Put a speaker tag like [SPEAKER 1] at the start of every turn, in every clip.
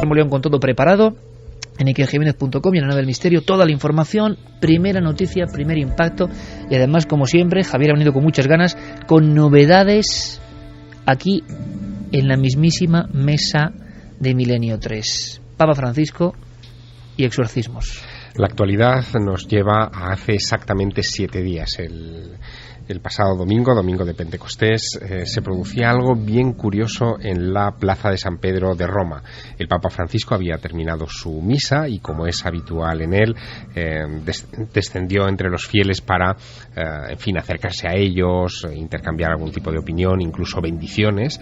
[SPEAKER 1] León con todo preparado en ikerjiménez.com y en la nave del misterio, toda la información, primera noticia, primer impacto, y además, como siempre, Javier ha venido con muchas ganas, con novedades aquí en la mismísima mesa de Milenio 3. Papa Francisco y exorcismos.
[SPEAKER 2] La actualidad nos lleva a hace exactamente 7 días. El pasado domingo de Pentecostés, se producía algo bien curioso en la plaza de San Pedro de Roma. El Papa Francisco había terminado su misa y, como es habitual en él, descendió entre los fieles para, acercarse a ellos, intercambiar algún tipo de opinión, incluso bendiciones.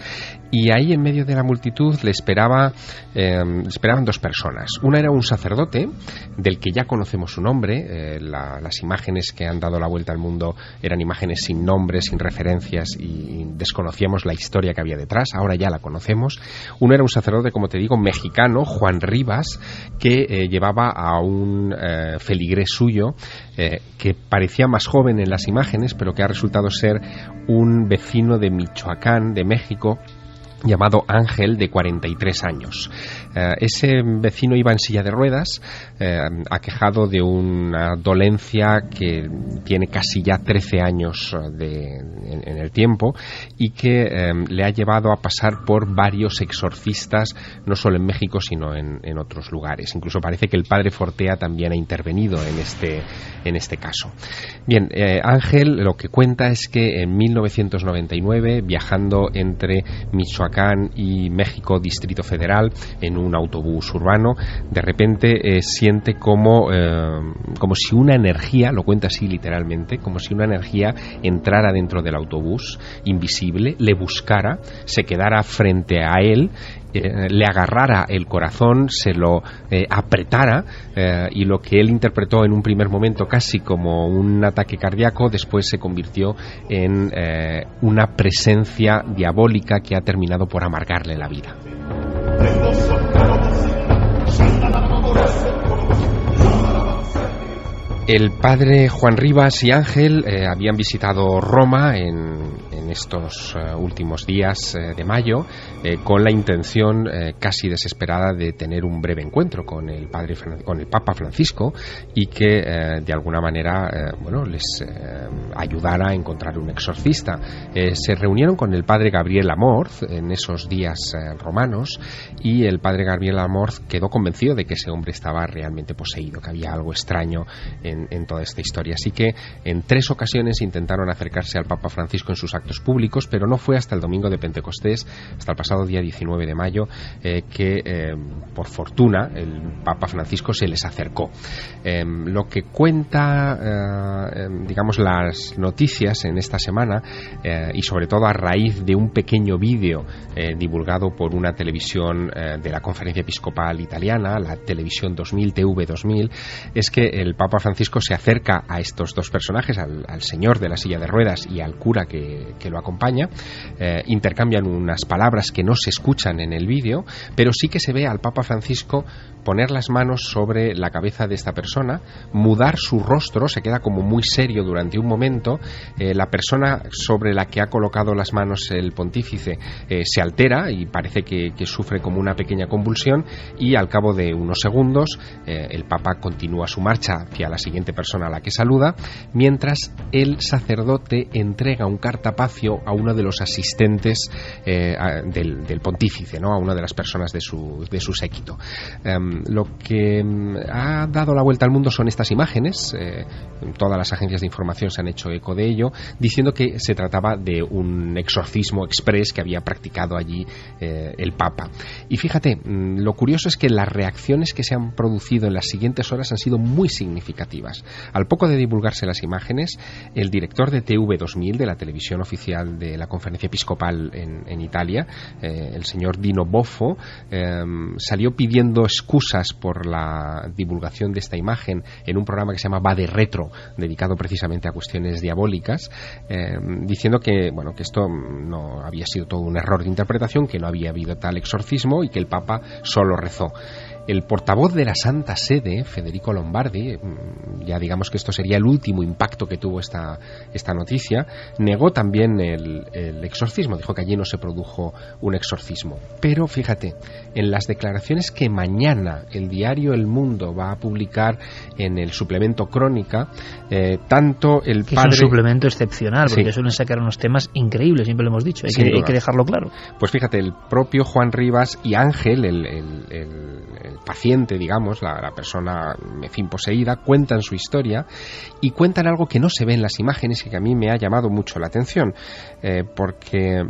[SPEAKER 2] Y ahí, en medio de la multitud, le esperaban 2 personas. Una era un sacerdote, del que ya conocemos su nombre. Las imágenes que han dado la vuelta al mundo eran imágenes sin nombres, sin referencias, y desconocíamos la historia que había detrás. Ahora ya la conocemos. Uno era un sacerdote, como te digo, mexicano, Juan Rivas, que llevaba a un feligrés suyo, que parecía más joven en las imágenes, pero que ha resultado ser un vecino de Michoacán, de México, llamado Ángel, de 43 años. Ese vecino iba en silla de ruedas, aquejado de una dolencia que tiene casi ya 13 años en el tiempo, y que le ha llevado a pasar por varios exorcistas, no solo en México, sino en otros lugares. Incluso parece que el padre Fortea también ha intervenido en este caso. Bien, Ángel lo que cuenta es que en 1999, viajando entre Michoacán y México, Distrito Federal, en un autobús urbano, de repente siente como si una energía, lo cuenta así literalmente, como si una energía entrara dentro del autobús, invisible, le buscara, se quedara frente a él, le agarrara el corazón, se lo apretara, y lo que él interpretó en un primer momento casi como un ataque cardíaco, después se convirtió en una presencia diabólica que ha terminado por amargarle la vida. El padre Juan Rivas y Ángel habían visitado Roma en estos últimos días de mayo, con la intención casi desesperada de tener un breve encuentro con el Papa Francisco, y que de alguna manera les ayudara a encontrar un exorcista. Se reunieron con el padre Gabriel Amorth en esos días romanos, y el padre Gabriel Amorth quedó convencido de que ese hombre estaba realmente poseído, que había algo extraño en toda esta historia. Así que en 3 ocasiones intentaron acercarse al Papa Francisco en sus actos públicos, pero no fue hasta el domingo de Pentecostés, hasta el pasado día 19 de mayo, que por fortuna el Papa Francisco se les acercó. Lo que cuenta las noticias en esta semana, y sobre todo a raíz de un pequeño vídeo divulgado por una televisión de la Conferencia Episcopal Italiana, la Televisión 2000, TV 2000, es que el Papa Francisco se acerca a estos 2 personajes, al señor de la silla de ruedas y al cura que lo acompaña. Intercambian unas palabras que no se escuchan en el vídeo, pero sí que se ve al Papa Francisco poner las manos sobre la cabeza de esta persona, mudar su rostro, se queda como muy serio durante un momento. La persona sobre la que ha colocado las manos el pontífice se altera y parece que sufre como una pequeña convulsión, y al cabo de unos segundos el Papa continúa su marcha hacia la siguiente persona a la que saluda, mientras el sacerdote entrega un cartapacio a uno de los asistentes del pontífice, ¿no? A una de las personas de su séquito. Lo que ha dado la vuelta al mundo son estas imágenes. Todas las agencias de información se han hecho eco de ello, diciendo que se trataba de un exorcismo express que había practicado allí el Papa. Y fíjate, lo curioso es que las reacciones que se han producido en las siguientes horas han sido muy significativas. Al poco de divulgarse las imágenes, el director de TV 2000, de la televisión oficial de la Conferencia Episcopal en Italia, el señor Dino Boffo, salió pidiendo excusas por la divulgación de esta imagen en un programa que se llama Va de Retro, dedicado precisamente a cuestiones diabólicas, diciendo que esto no había sido todo un error de interpretación, que no había habido tal exorcismo y que el Papa solo rezó. El portavoz de la Santa Sede, Federico Lombardi, ya digamos que esto sería el último impacto que tuvo esta noticia, negó también el exorcismo, dijo que allí no se produjo un exorcismo. Pero fíjate, en las declaraciones que mañana el diario El Mundo va a publicar en el suplemento Crónica, tanto el
[SPEAKER 1] que
[SPEAKER 2] padre...
[SPEAKER 1] es un suplemento excepcional, porque
[SPEAKER 2] Sí.
[SPEAKER 1] suelen sacar unos temas increíbles, siempre lo hemos dicho, hay que dejarlo claro.
[SPEAKER 2] Pues fíjate, el propio Juan Rivas y Ángel, el paciente, digamos, la persona, en fin, poseída, cuentan su historia y cuentan algo que no se ve en las imágenes y que a mí me ha llamado mucho la atención, porque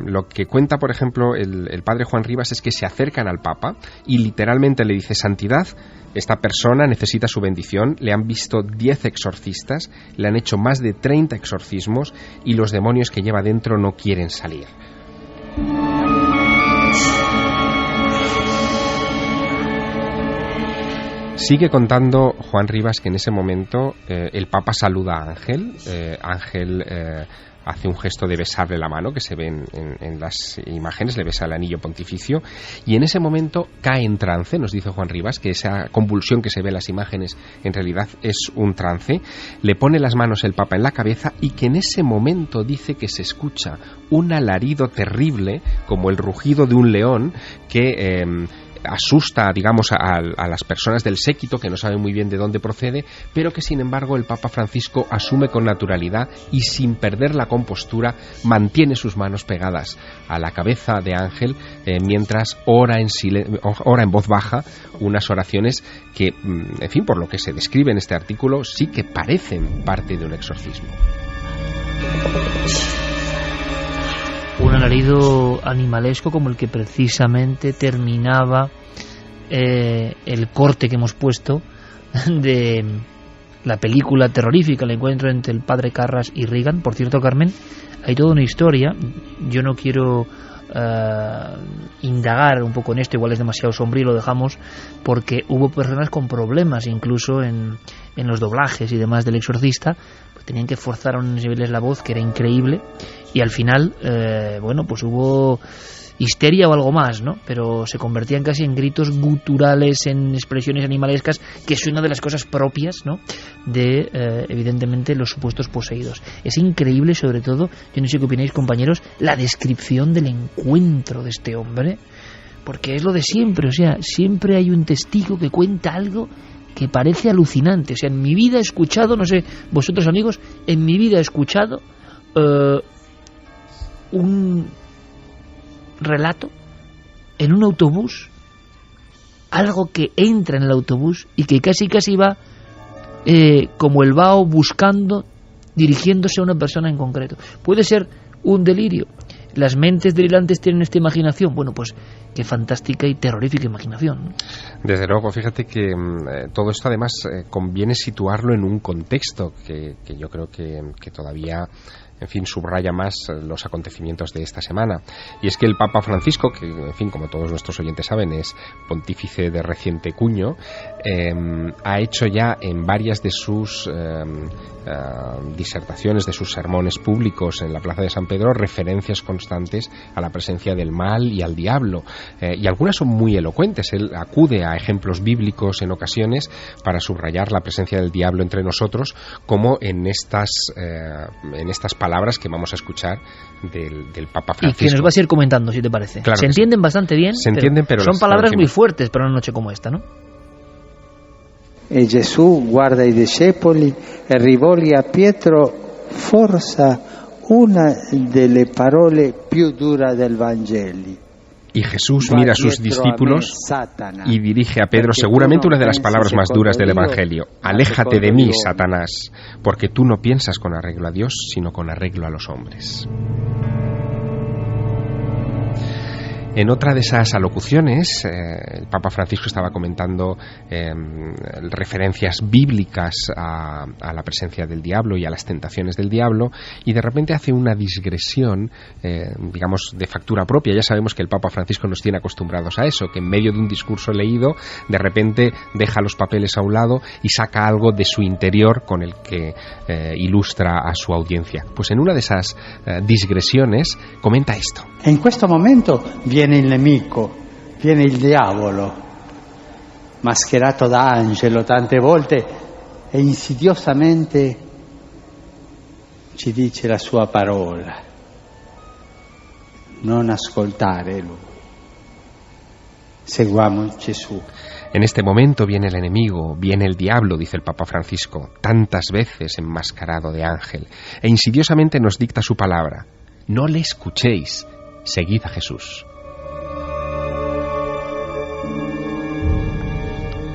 [SPEAKER 2] lo que cuenta, por ejemplo, el padre Juan Rivas es que se acercan al Papa y literalmente le dice: santidad, esta persona necesita su bendición, le han visto 10 exorcistas, le han hecho más de 30 exorcismos y los demonios que lleva dentro no quieren salir. Sigue contando Juan Rivas que en ese momento el Papa saluda a Ángel. Ángel hace un gesto de besarle la mano, que se ve en las imágenes, le besa el anillo pontificio, y en ese momento cae en trance. Nos dice Juan Rivas que esa convulsión que se ve en las imágenes en realidad es un trance. Le pone las manos el Papa en la cabeza y que en ese momento dice que se escucha un alarido terrible, como el rugido de un león, que asusta, digamos, a las personas del séquito, que no saben muy bien de dónde procede, pero que sin embargo el Papa Francisco asume con naturalidad y sin perder la compostura mantiene sus manos pegadas a la cabeza de Ángel, mientras ora en voz baja unas oraciones que, en fin, por lo que se describe en este artículo, sí que parecen parte de un exorcismo.
[SPEAKER 1] Un alarido animalesco como el que precisamente terminaba el corte que hemos puesto de la película terrorífica, el encuentro entre el padre Carras y Reagan. Por cierto, Carmen, hay toda una historia, yo no quiero indagar un poco en esto, igual es demasiado sombrío, lo dejamos, porque hubo personas con problemas incluso en los doblajes y demás del Exorcista, pues tenían que forzar a unos niveles la voz que era increíble, y al final bueno, pues hubo histeria o algo más, ¿no? Pero se convertían casi en gritos guturales, en expresiones animalescas, que es una de las cosas propias, ¿no?, de evidentemente los supuestos poseídos. Es increíble, sobre todo, yo no sé qué opináis, compañeros, la descripción del encuentro de este hombre, porque es lo de siempre, o sea, siempre hay un testigo que cuenta algo que parece alucinante. O sea, en mi vida he escuchado, no sé, vosotros amigos, en mi vida he escuchado un relato en un autobús, algo que entra en el autobús y que casi va como el vaho buscando, dirigiéndose a una persona en concreto. Puede ser un delirio. Las mentes delirantes tienen esta imaginación. Bueno, pues qué fantástica y terrorífica imaginación, ¿no?
[SPEAKER 2] Desde luego, fíjate que todo esto además conviene situarlo en un contexto que yo creo que todavía, en fin, subraya más los acontecimientos de esta semana. Y es que el Papa Francisco, que, en fin, como todos nuestros oyentes saben, es pontífice de reciente cuño, ha hecho ya en varias de sus disertaciones, de sus sermones públicos en la Plaza de San Pedro, referencias constantes a la presencia del mal y al diablo. Y algunas son muy elocuentes. Él acude a ejemplos bíblicos en ocasiones para subrayar la presencia del diablo entre nosotros, como en estas palabras que vamos a escuchar del Papa Francisco.
[SPEAKER 1] Y que nos vas a ir comentando, si te parece.
[SPEAKER 2] Claro,
[SPEAKER 1] se entienden bastante bien,
[SPEAKER 2] se entienden, pero
[SPEAKER 1] son palabras muy fuertes para una noche como esta, ¿no?
[SPEAKER 3] E Gesù guarda i discepoli e rivolge a Pietro forse una delle parole più dure del Vangelo.
[SPEAKER 2] Y Jesús mira a sus discípulos y dirige a Pedro seguramente una de las palabras más duras del Evangelio: aléjate de mí, Satanás, porque tú no piensas con arreglo a Dios, sino con arreglo a los hombres. En otra de esas alocuciones, el Papa Francisco estaba comentando referencias bíblicas a la presencia del diablo y a las tentaciones del diablo, y de repente hace una digresión, digamos, de factura propia. Ya sabemos que el Papa Francisco nos tiene acostumbrados a eso, que en medio de un discurso leído, de repente deja los papeles a un lado y saca algo de su interior con el que ilustra a su audiencia. Pues en una de esas digresiones comenta esto.
[SPEAKER 3] En questo momento viene il nemico, viene il diavolo, mascherato da angelo tante volte e insidiosamente ci dice la sua parola. Non ascoltare lui. Seguamos Gesù.
[SPEAKER 2] En este momento viene el enemigo, viene el diablo, dice el Papa Francisco, tantas veces enmascarado de ángel, e insidiosamente nos dicta su palabra. No le escuchéis, seguid a Jesús.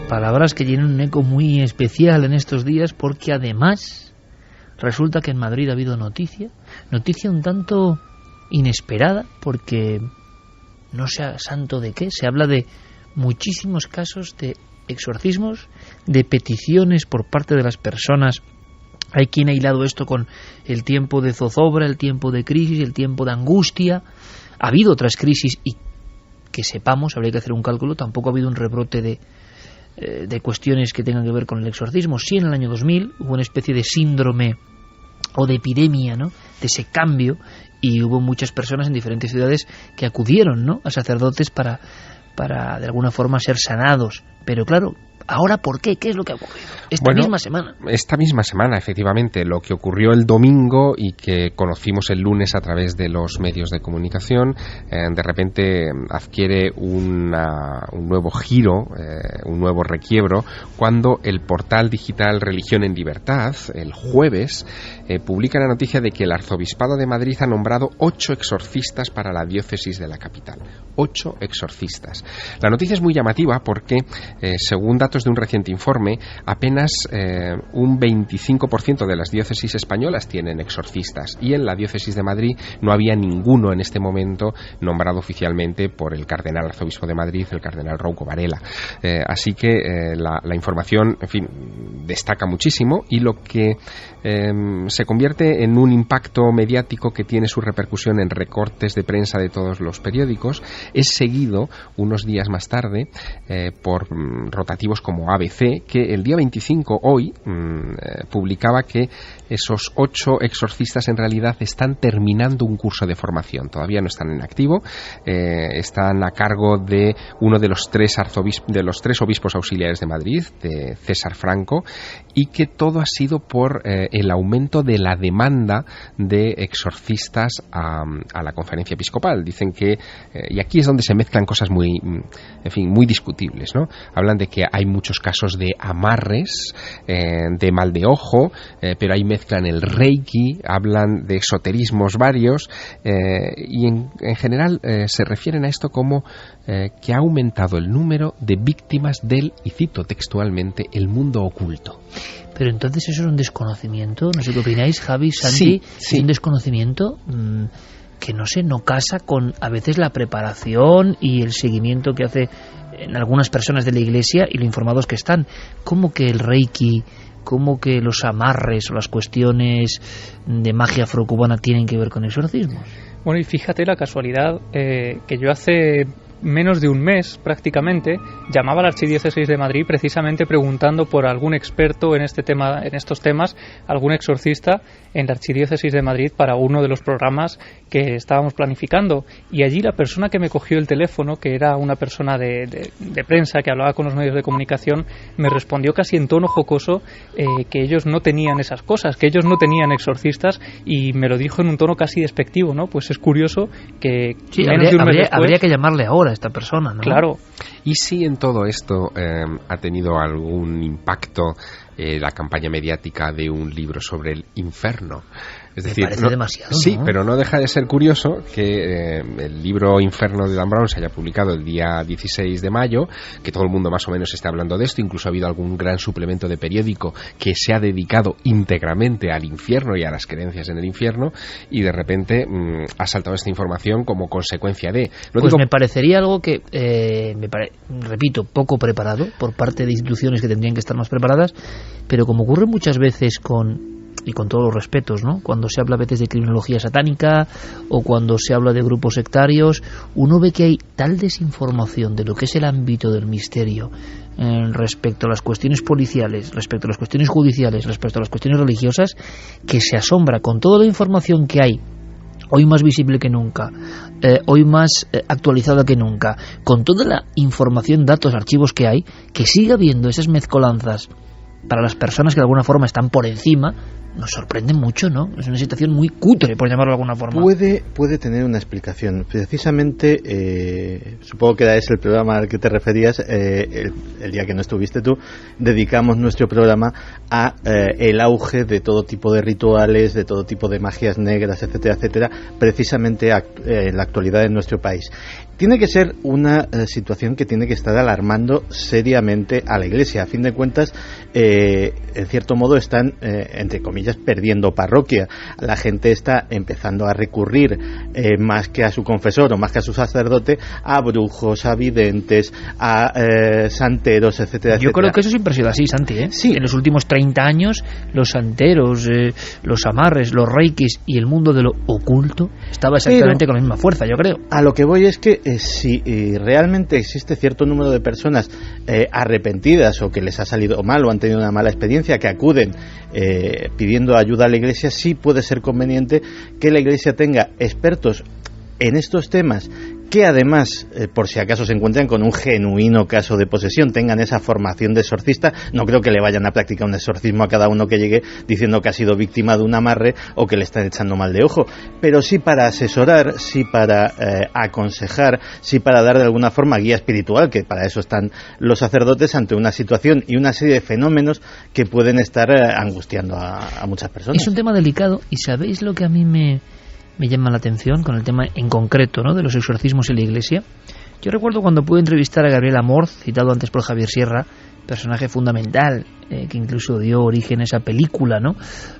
[SPEAKER 1] Palabras que tienen un eco muy especial en estos días, porque además resulta que en Madrid ha habido noticia un tanto inesperada, porque no sé santo de qué, se habla de muchísimos casos de exorcismos, de peticiones por parte de las personas. Hay quien ha hilado esto con el tiempo de zozobra, el tiempo de crisis, el tiempo de angustia. Ha habido otras crisis y que sepamos, habría que hacer un cálculo, tampoco ha habido un rebrote de cuestiones que tengan que ver con el exorcismo. Sí, en el año 2000 hubo una especie de síndrome o de epidemia, ¿no?, de ese cambio, y hubo muchas personas en diferentes ciudades que acudieron, ¿no?, a sacerdotes para de alguna forma ser sanados. Pero claro, ¿ahora por qué? ¿Qué es lo que ha ocurrido? Esta misma semana, efectivamente, lo que ocurrió el domingo y que conocimos el lunes a través de los medios de comunicación, de repente adquiere un nuevo giro, un nuevo requiebro, cuando el portal digital Religión en Libertad, el jueves, publica la noticia de que el Arzobispado de Madrid ha nombrado 8 exorcistas para la diócesis de la capital. 8 exorcistas. La noticia es muy llamativa porque, según datos de un reciente informe, apenas un 25% de las diócesis españolas tienen exorcistas, y en la diócesis de Madrid no había ninguno en este momento nombrado oficialmente por el cardenal arzobispo de Madrid, el cardenal Rouco Varela. Así que la información, en fin, destaca muchísimo, y lo que se convierte en un impacto mediático que tiene su repercusión en recortes de prensa de todos los periódicos, es seguido unos días más tarde por rotativos como ABC, que el día 25, hoy, publicaba que esos 8 exorcistas en realidad están terminando un curso de formación. Todavía no están en activo, están a cargo de uno de los tres obispos auxiliares de Madrid, de César Franco, y que todo ha sido por el aumento de la demanda de exorcistas a la conferencia episcopal. Dicen que, y aquí es donde se mezclan cosas muy discutibles, ¿no? Hablan de que hay muchos casos de amarres, de mal de ojo, pero ahí mezclan el reiki, hablan de esoterismos varios, y en general se refieren a esto como que ha aumentado el número de víctimas del, y cito textualmente, el mundo oculto. Pero entonces eso es un desconocimiento, no sé qué opináis, Javi, Santi,
[SPEAKER 2] sí.
[SPEAKER 1] Es un desconocimiento que no casa con a veces la preparación y el seguimiento que hace en algunas personas de la Iglesia y lo informados que están. ¿Cómo que el reiki, cómo que los amarres o las cuestiones de magia afrocubana tienen que ver con exorcismos?
[SPEAKER 4] Bueno, y fíjate la casualidad que yo hace menos de un mes prácticamente llamaba a la Archidiócesis de Madrid precisamente preguntando por algún experto en estos temas, algún exorcista en la Archidiócesis de Madrid para uno de los programas que estábamos planificando, y allí la persona que me cogió el teléfono, que era una persona de prensa que hablaba con los medios de comunicación, me respondió casi en tono jocoso que ellos no tenían esas cosas, que ellos no tenían exorcistas, y me lo dijo en un tono casi despectivo, ¿no? Pues es curioso que
[SPEAKER 1] sí, habría que llamarle ahora a esta persona, ¿no?
[SPEAKER 4] Claro.
[SPEAKER 2] Y si en todo esto ha tenido algún impacto la campaña mediática de un libro sobre el infierno. Es decir,
[SPEAKER 1] parece demasiado,
[SPEAKER 2] sí,
[SPEAKER 1] ¿no?
[SPEAKER 2] Pero no deja de ser curioso que el libro Inferno de Dan Brown se haya publicado el día 16 de mayo, que todo el mundo más o menos esté hablando de esto. Incluso ha habido algún gran suplemento de periódico que se ha dedicado íntegramente al infierno y a las creencias en el infierno, y de repente ha saltado esta información como consecuencia de...
[SPEAKER 1] Me parecería algo que, repito, poco preparado por parte de instituciones que tendrían que estar más preparadas, pero como ocurre muchas veces y con todos los respetos, ¿no? Cuando se habla a veces de criminología satánica o cuando se habla de grupos sectarios, uno ve que hay tal desinformación de lo que es el ámbito del misterio respecto a las cuestiones policiales, respecto a las cuestiones judiciales, respecto a las cuestiones religiosas, que se asombra con toda la información que hay hoy más visible que nunca, hoy más actualizada que nunca, con toda la información, datos, archivos que hay, que siga habiendo esas mezcolanzas para las personas que de alguna forma están por encima, nos sorprende mucho, ¿no? Es una situación muy cutre, por llamarlo de alguna forma.
[SPEAKER 5] Puede tener una explicación. Precisamente, supongo que es el programa al que te referías, el día que no estuviste tú, dedicamos nuestro programa a el auge de todo tipo de rituales, de todo tipo de magias negras, etcétera, etcétera, precisamente en la actualidad en nuestro país. Tiene que ser una situación que tiene que estar alarmando seriamente a la Iglesia. A fin de cuentas, en cierto modo están, entre comillas, perdiendo parroquia. La gente está empezando a recurrir más que a su confesor o más que a su sacerdote, a brujos, a videntes, a santeros, etcétera, etcétera.
[SPEAKER 1] Yo creo que eso siempre ha sido así, Santi, ¿eh?
[SPEAKER 5] Sí.
[SPEAKER 1] En los últimos 30 años, los santeros, los amarres, los reikis y el mundo de lo oculto estaba exactamente con la misma fuerza, yo creo.
[SPEAKER 5] A lo que voy es que si realmente existe cierto número de personas arrepentidas o que les ha salido mal o han tenido una mala experiencia, que acuden pidiendo ayuda a la Iglesia, sí puede ser conveniente que la Iglesia tenga expertos en estos temas, que además, por si acaso se encuentran con un genuino caso de posesión, tengan esa formación de exorcista. No creo que le vayan a practicar un exorcismo a cada uno que llegue diciendo que ha sido víctima de un amarre o que le están echando mal de ojo, pero sí para asesorar, sí para aconsejar, sí para dar de alguna forma guía espiritual, que para eso están los sacerdotes ante una situación y una serie de fenómenos que pueden estar angustiando a muchas personas.
[SPEAKER 1] Es un tema delicado, y ¿sabéis lo que a mí me llama la atención con el tema en concreto, ¿no?, de los exorcismos en la Iglesia? Yo recuerdo cuando pude entrevistar a Gabriel Amor, citado antes por Javier Sierra, personaje fundamental, que incluso dio origen a esa película, ¿no?,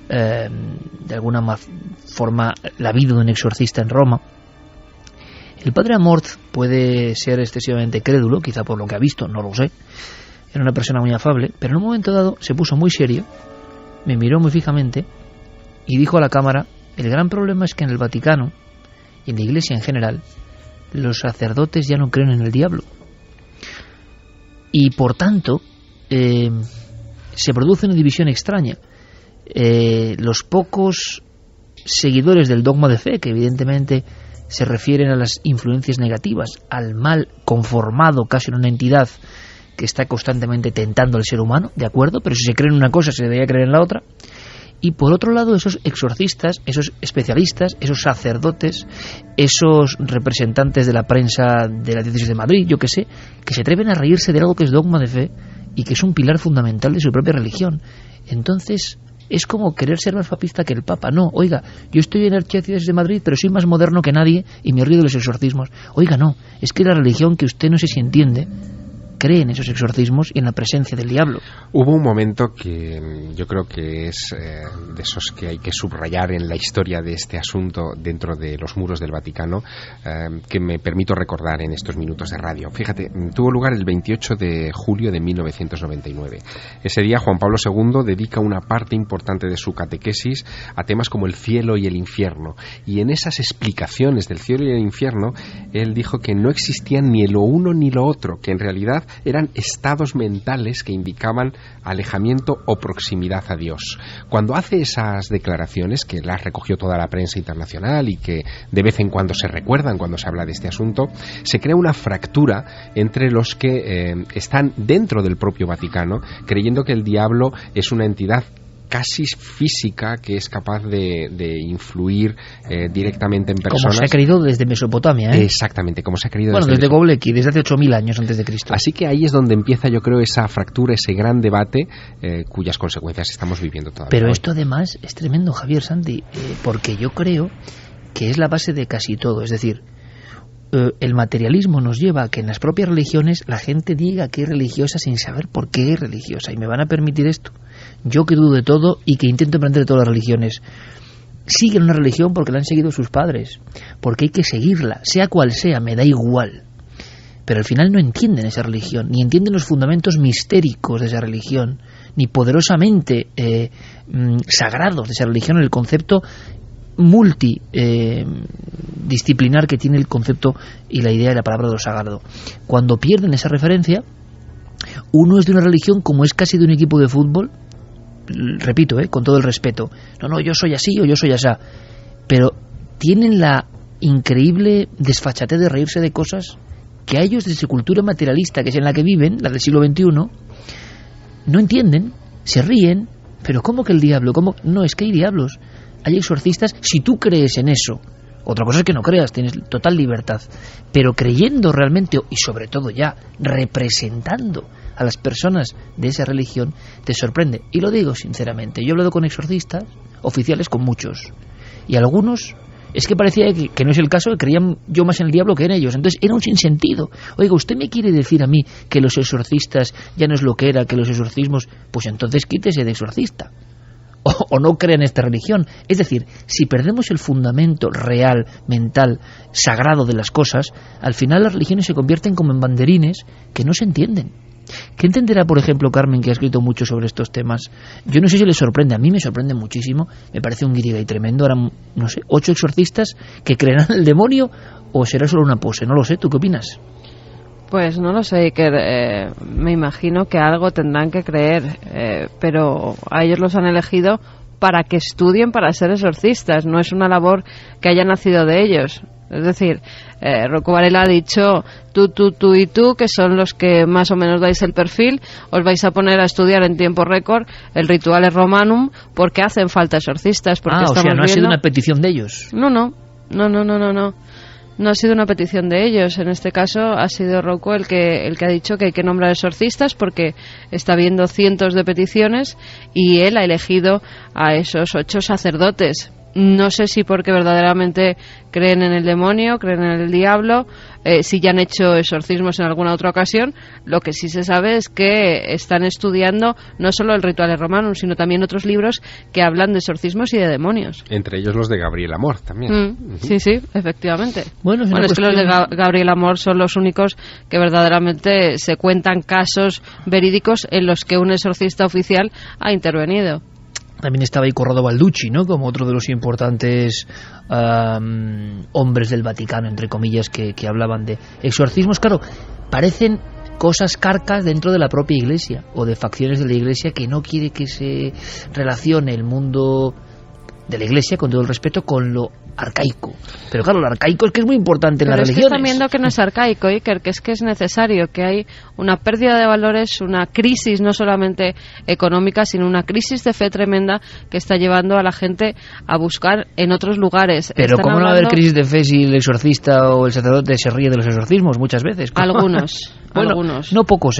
[SPEAKER 1] de alguna forma, la vida de un exorcista en Roma. El padre Amor puede ser excesivamente crédulo, quizá por lo que ha visto, no lo sé. Era una persona muy afable, pero en un momento dado se puso muy serio, me miró muy fijamente y dijo a la cámara: el gran problema es que en el Vaticano y en la Iglesia en general, los sacerdotes ya no creen en el diablo. Y por tanto, se produce una división extraña. Los pocos seguidores del dogma de fe, que evidentemente se refieren a las influencias negativas, al mal conformado casi en una entidad que está constantemente tentando al ser humano, ¿de acuerdo? Pero si se cree en una cosa, se debería creer en la otra. Y por otro lado, esos exorcistas, esos especialistas, esos sacerdotes, esos representantes de la prensa de la diócesis de Madrid, yo que sé, que se atreven a reírse de algo que es dogma de fe y que es un pilar fundamental de su propia religión. Entonces, es como querer ser más papista que el Papa. No, oiga, yo estoy en la Archidiócesis de Madrid, pero soy más moderno que nadie y me río de los exorcismos. Oiga, no, es que la religión que usted no sé si entiende cree en esos exorcismos y en la presencia del diablo.
[SPEAKER 2] Hubo un momento que yo creo que es de esos que hay que subrayar en la historia de este asunto dentro de los muros del Vaticano, que me permito recordar en estos minutos de radio. Fíjate, tuvo lugar el 28 de julio de 1999. Ese día Juan Pablo II dedica una parte importante de su catequesis a temas como el cielo y el infierno, y en esas explicaciones del cielo y el infierno él dijo que no existían ni lo uno ni lo otro, que en realidad eran estados mentales que indicaban alejamiento o proximidad a Dios. Cuando hace esas declaraciones, que las recogió toda la prensa internacional y que de vez en cuando se recuerdan cuando se habla de este asunto, se crea una fractura entre los que están dentro del propio Vaticano, creyendo que el diablo es una entidad casi física que es capaz de influir directamente en personas.
[SPEAKER 1] Como se ha creído desde Mesopotamia, ¿eh?
[SPEAKER 2] Exactamente, como se ha creído
[SPEAKER 1] desde Göbekli, desde hace 8.000 años antes de Cristo.
[SPEAKER 2] Así que ahí es donde empieza, yo creo, esa fractura, ese gran debate cuyas consecuencias estamos viviendo todavía.
[SPEAKER 1] Pero
[SPEAKER 2] hoy.
[SPEAKER 1] Esto además es tremendo, Javier, Santi, porque yo creo que es la base de casi todo. Es decir, el materialismo nos lleva a que en las propias religiones la gente diga que es religiosa sin saber por qué es religiosa. Y me van a permitir esto. Yo que dudo de todo y que intento aprender de todas las religiones, siguen una religión porque la han seguido sus padres, porque hay que seguirla, sea cual sea, me da igual. Pero al final no entienden esa religión, ni entienden los fundamentos mistéricos de esa religión, ni poderosamente sagrados de esa religión, en el concepto multidisciplinar que tiene el concepto y la idea de la palabra de lo sagrado. Cuando pierden esa referencia, uno es de una religión como es casi de un equipo de fútbol, repito, con todo el respeto, no, yo soy así o yo soy asá, pero tienen la increíble desfachatez de reírse de cosas que a ellos, desde su cultura materialista, que es en la que viven, la del siglo XXI, no entienden, se ríen. Pero ¿cómo que el diablo? ¿Cómo? No, es que hay diablos, hay exorcistas. Si tú crees en eso, otra cosa es que no creas, tienes total libertad, pero creyendo realmente, y sobre todo ya representando a las personas de esa religión, te sorprende. Y lo digo sinceramente, yo he hablado con exorcistas oficiales, con muchos, y algunos es que parecía que no es el caso, que creían yo más en el diablo que en ellos. Entonces era un sinsentido. Oiga, ¿usted me quiere decir a mí que los exorcistas ya no es lo que era, que los exorcismos? Pues entonces quítese de exorcista. O no crea en esta religión. Es decir, si perdemos el fundamento real, mental, sagrado de las cosas, al final las religiones se convierten como en banderines que no se entienden. ¿Qué entenderá, por ejemplo, Carmen, que ha escrito mucho sobre estos temas? Yo no sé si le sorprende, a mí me sorprende muchísimo, me parece un guirigay tremendo. Ahora, no sé, 8 exorcistas que creerán en el demonio, o será solo una pose, no lo sé. ¿Tú qué opinas?
[SPEAKER 6] Pues no lo sé, me imagino que algo tendrán que creer, pero a ellos los han elegido para que estudien para ser exorcistas, no es una labor que haya nacido de ellos. Es decir, Rocco Varela ha dicho, tú y tú, que son los que más o menos dais el perfil, os vais a poner a estudiar en tiempo récord el Rituale Romanum, porque hacen falta exorcistas. Porque
[SPEAKER 1] o sea, no ha sido una petición de ellos.
[SPEAKER 6] No ha sido una petición de ellos. En este caso ha sido Rocco el que ha dicho que hay que nombrar exorcistas, porque está viendo cientos de peticiones y él ha elegido a esos 8 sacerdotes. No sé si porque verdaderamente creen en el demonio, creen en el diablo, si ya han hecho exorcismos en alguna otra ocasión. Lo que sí se sabe es que están estudiando no solo el Rituale Romanum, sino también otros libros que hablan de exorcismos y de demonios.
[SPEAKER 2] Entre ellos los de Gabriel Amor también.
[SPEAKER 6] Sí, efectivamente.
[SPEAKER 1] Bueno, es
[SPEAKER 6] que los de Gabriel Amor son los únicos que verdaderamente se cuentan casos verídicos en los que un exorcista oficial ha intervenido.
[SPEAKER 1] También estaba ahí Corrado Balducci, ¿no?, como otro de los importantes hombres del Vaticano, entre comillas, que hablaban de exorcismos. Claro, parecen cosas carcas dentro de la propia Iglesia, o de facciones de la Iglesia que no quiere que se relacione el mundo de la Iglesia, con todo el respeto, con lo arcaico. Pero claro, lo arcaico es que es muy importante en las religiones.
[SPEAKER 6] Pero es que están viendo que no es arcaico, Iker, que es necesario, que hay una pérdida de valores, una crisis no solamente económica, sino una crisis de fe tremenda que está llevando a la gente a buscar en otros lugares.
[SPEAKER 1] Pero ¿cómo no va a haber crisis de fe si el exorcista o el sacerdote se ríe de los exorcismos muchas veces?
[SPEAKER 6] Algunos.
[SPEAKER 1] Bueno,
[SPEAKER 6] algunos.
[SPEAKER 1] No pocos,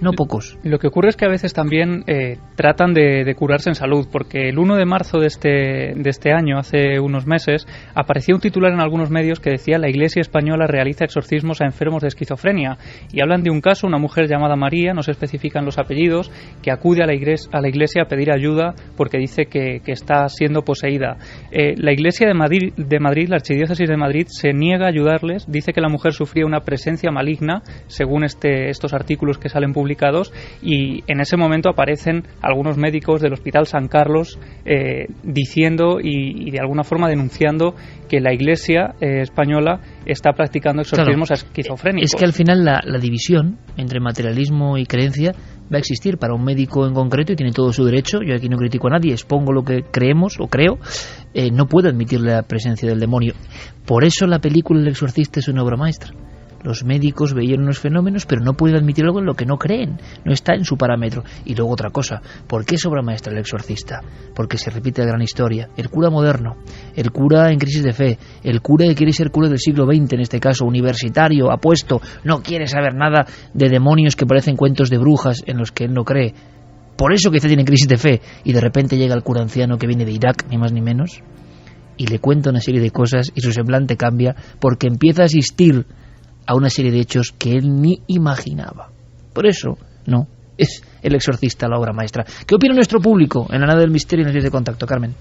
[SPEAKER 1] no pocos.
[SPEAKER 4] Lo que ocurre es que a veces también tratan de curarse en salud, porque el 1 de marzo de este año, hace unos meses, aparecía un titular en algunos medios que decía: la Iglesia española realiza exorcismos a enfermos de esquizofrenia, y hablan de un caso, una mujer llamada María, no se especifican los apellidos, que acude a la iglesia a pedir ayuda porque dice que está siendo poseída. La Iglesia de Madrid, la Archidiócesis de Madrid, se niega a ayudarles, dice que la mujer sufría una presencia maligna, según estos artículos que salen publicados, y en ese momento aparecen algunos médicos del Hospital San Carlos diciendo y de alguna forma denunciando que la Iglesia española está practicando exorcismos esquizofrénicos.
[SPEAKER 1] Es que al final la división entre materialismo y creencia va a existir para un médico en concreto, y tiene todo su derecho. Yo aquí no critico a nadie, expongo lo que creemos o creo. No puedo admitir la presencia del demonio. Por eso la película El exorcista es una obra maestra. Los médicos veían unos fenómenos, pero no pueden admitir algo en lo que no creen, no está en su parámetro. Y luego otra cosa, ¿por qué es obra maestra El exorcista? Porque se repite la gran historia. El cura moderno, el cura en crisis de fe, el cura que quiere ser cura del siglo XX, en este caso universitario, apuesto, no quiere saber nada de demonios que parecen cuentos de brujas en los que él no cree. Por eso quizá tiene crisis de fe, y de repente llega el cura anciano que viene de Irak, ni más ni menos, y le cuenta una serie de cosas y su semblante cambia porque empieza a asistir a una serie de hechos que él ni imaginaba. Por eso, no, es El exorcista la obra maestra. ¿Qué opina nuestro público en la nave del misterio en el 10 de contacto, Carmen?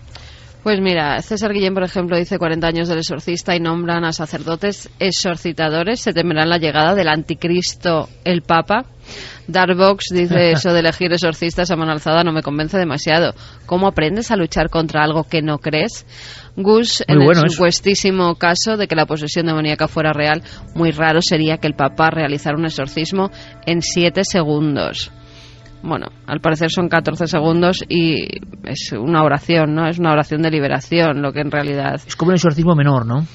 [SPEAKER 6] Pues mira, César Guillén, por ejemplo, dice 40 años del exorcista y nombran a sacerdotes exorcitadores. Se temerán la llegada del anticristo, el Papa. Darbox dice: eso de elegir exorcistas a mano alzada no me convence demasiado. ¿Cómo aprendes a luchar contra algo que no crees? Gus, en el supuestísimo caso de que la posesión demoníaca fuera real, muy raro sería que el Papa realizara un exorcismo en 7 segundos. Bueno, al parecer son 14 segundos y es una oración, ¿no? Es una oración de liberación, lo que en realidad...
[SPEAKER 1] Es como un exorcismo menor, ¿no?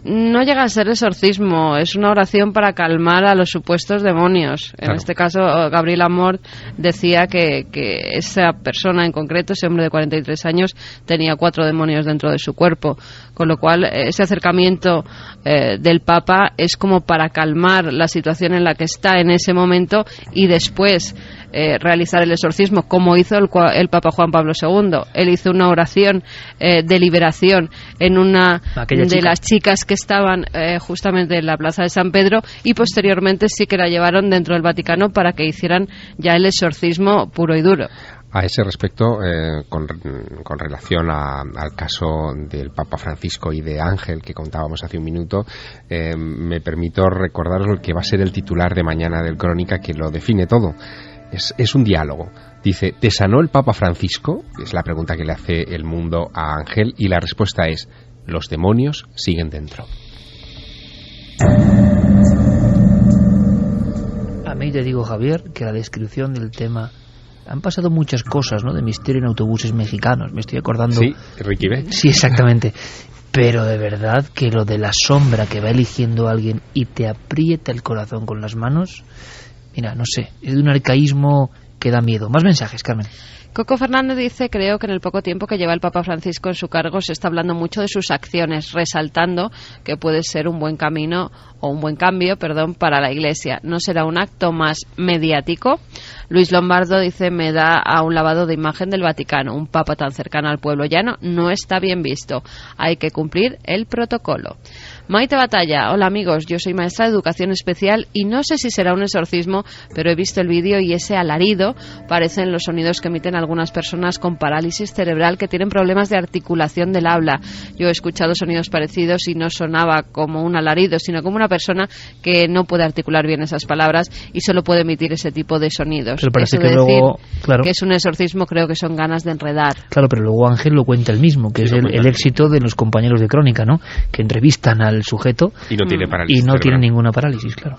[SPEAKER 6] No llega a ser exorcismo, es una oración para calmar a los supuestos demonios. En este caso, Gabriel Amor decía que esa persona en concreto, ese hombre de 43 años, tenía 4 demonios dentro de su cuerpo. Con lo cual, ese acercamiento del Papa es como para calmar la situación en la que está en ese momento y después realizar el exorcismo, como hizo el Papa Juan Pablo II. Él hizo una oración de liberación en una de las chicas que estaban justamente en la plaza de San Pedro, y posteriormente sí que la llevaron dentro del Vaticano para que hicieran ya el exorcismo puro y duro.
[SPEAKER 2] A ese respecto, con relación al caso del Papa Francisco y de Ángel que contábamos hace un minuto, me permito recordaros lo que va a ser el titular de mañana del Crónica, que lo define todo. Es un diálogo. Dice, ¿te sanó el Papa Francisco? Es la pregunta que le hace El Mundo a Ángel, y la respuesta es, los demonios siguen dentro.
[SPEAKER 1] A mí te digo, Javier, que la descripción del tema... Han pasado muchas cosas, ¿no?, de misterio en autobuses mexicanos. Me estoy acordando...
[SPEAKER 2] Sí, Ricky B.
[SPEAKER 1] Sí, exactamente. Pero de verdad que lo de la sombra que va eligiendo a alguien y te aprieta el corazón con las manos... Mira, no sé, es de un arcaísmo que da miedo. Más mensajes, Carmen.
[SPEAKER 6] Coco Fernández dice, creo que en el poco tiempo que lleva el Papa Francisco en su cargo se está hablando mucho de sus acciones, resaltando que puede ser un buen camino o un buen cambio, para la Iglesia. ¿No será un acto más mediático? Luis Lombardo dice, me da a un lavado de imagen del Vaticano. Un Papa tan cercano al pueblo llano no está bien visto. Hay que cumplir el protocolo. Maite Batalla, hola amigos, yo soy maestra de educación especial y no sé si será un exorcismo, pero he visto el vídeo y ese alarido parecen los sonidos que emiten algunas personas con parálisis cerebral que tienen problemas de articulación del habla. Yo he escuchado sonidos parecidos y no sonaba como un alarido, sino como una persona que no puede articular bien esas palabras y solo puede emitir ese tipo de sonidos.
[SPEAKER 1] Pero parece
[SPEAKER 6] Eso
[SPEAKER 1] que
[SPEAKER 6] de
[SPEAKER 1] luego,
[SPEAKER 6] decir
[SPEAKER 1] claro,
[SPEAKER 6] que es un exorcismo, creo que son ganas de enredar.
[SPEAKER 1] Claro, pero luego Ángel lo cuenta él mismo, que
[SPEAKER 2] Sí,
[SPEAKER 1] es el éxito de los compañeros de Crónica, ¿no?, que entrevistan al sujeto
[SPEAKER 2] y no tiene parálisis
[SPEAKER 1] y no tiene
[SPEAKER 2] cerebral.
[SPEAKER 1] ninguna parálisis, claro.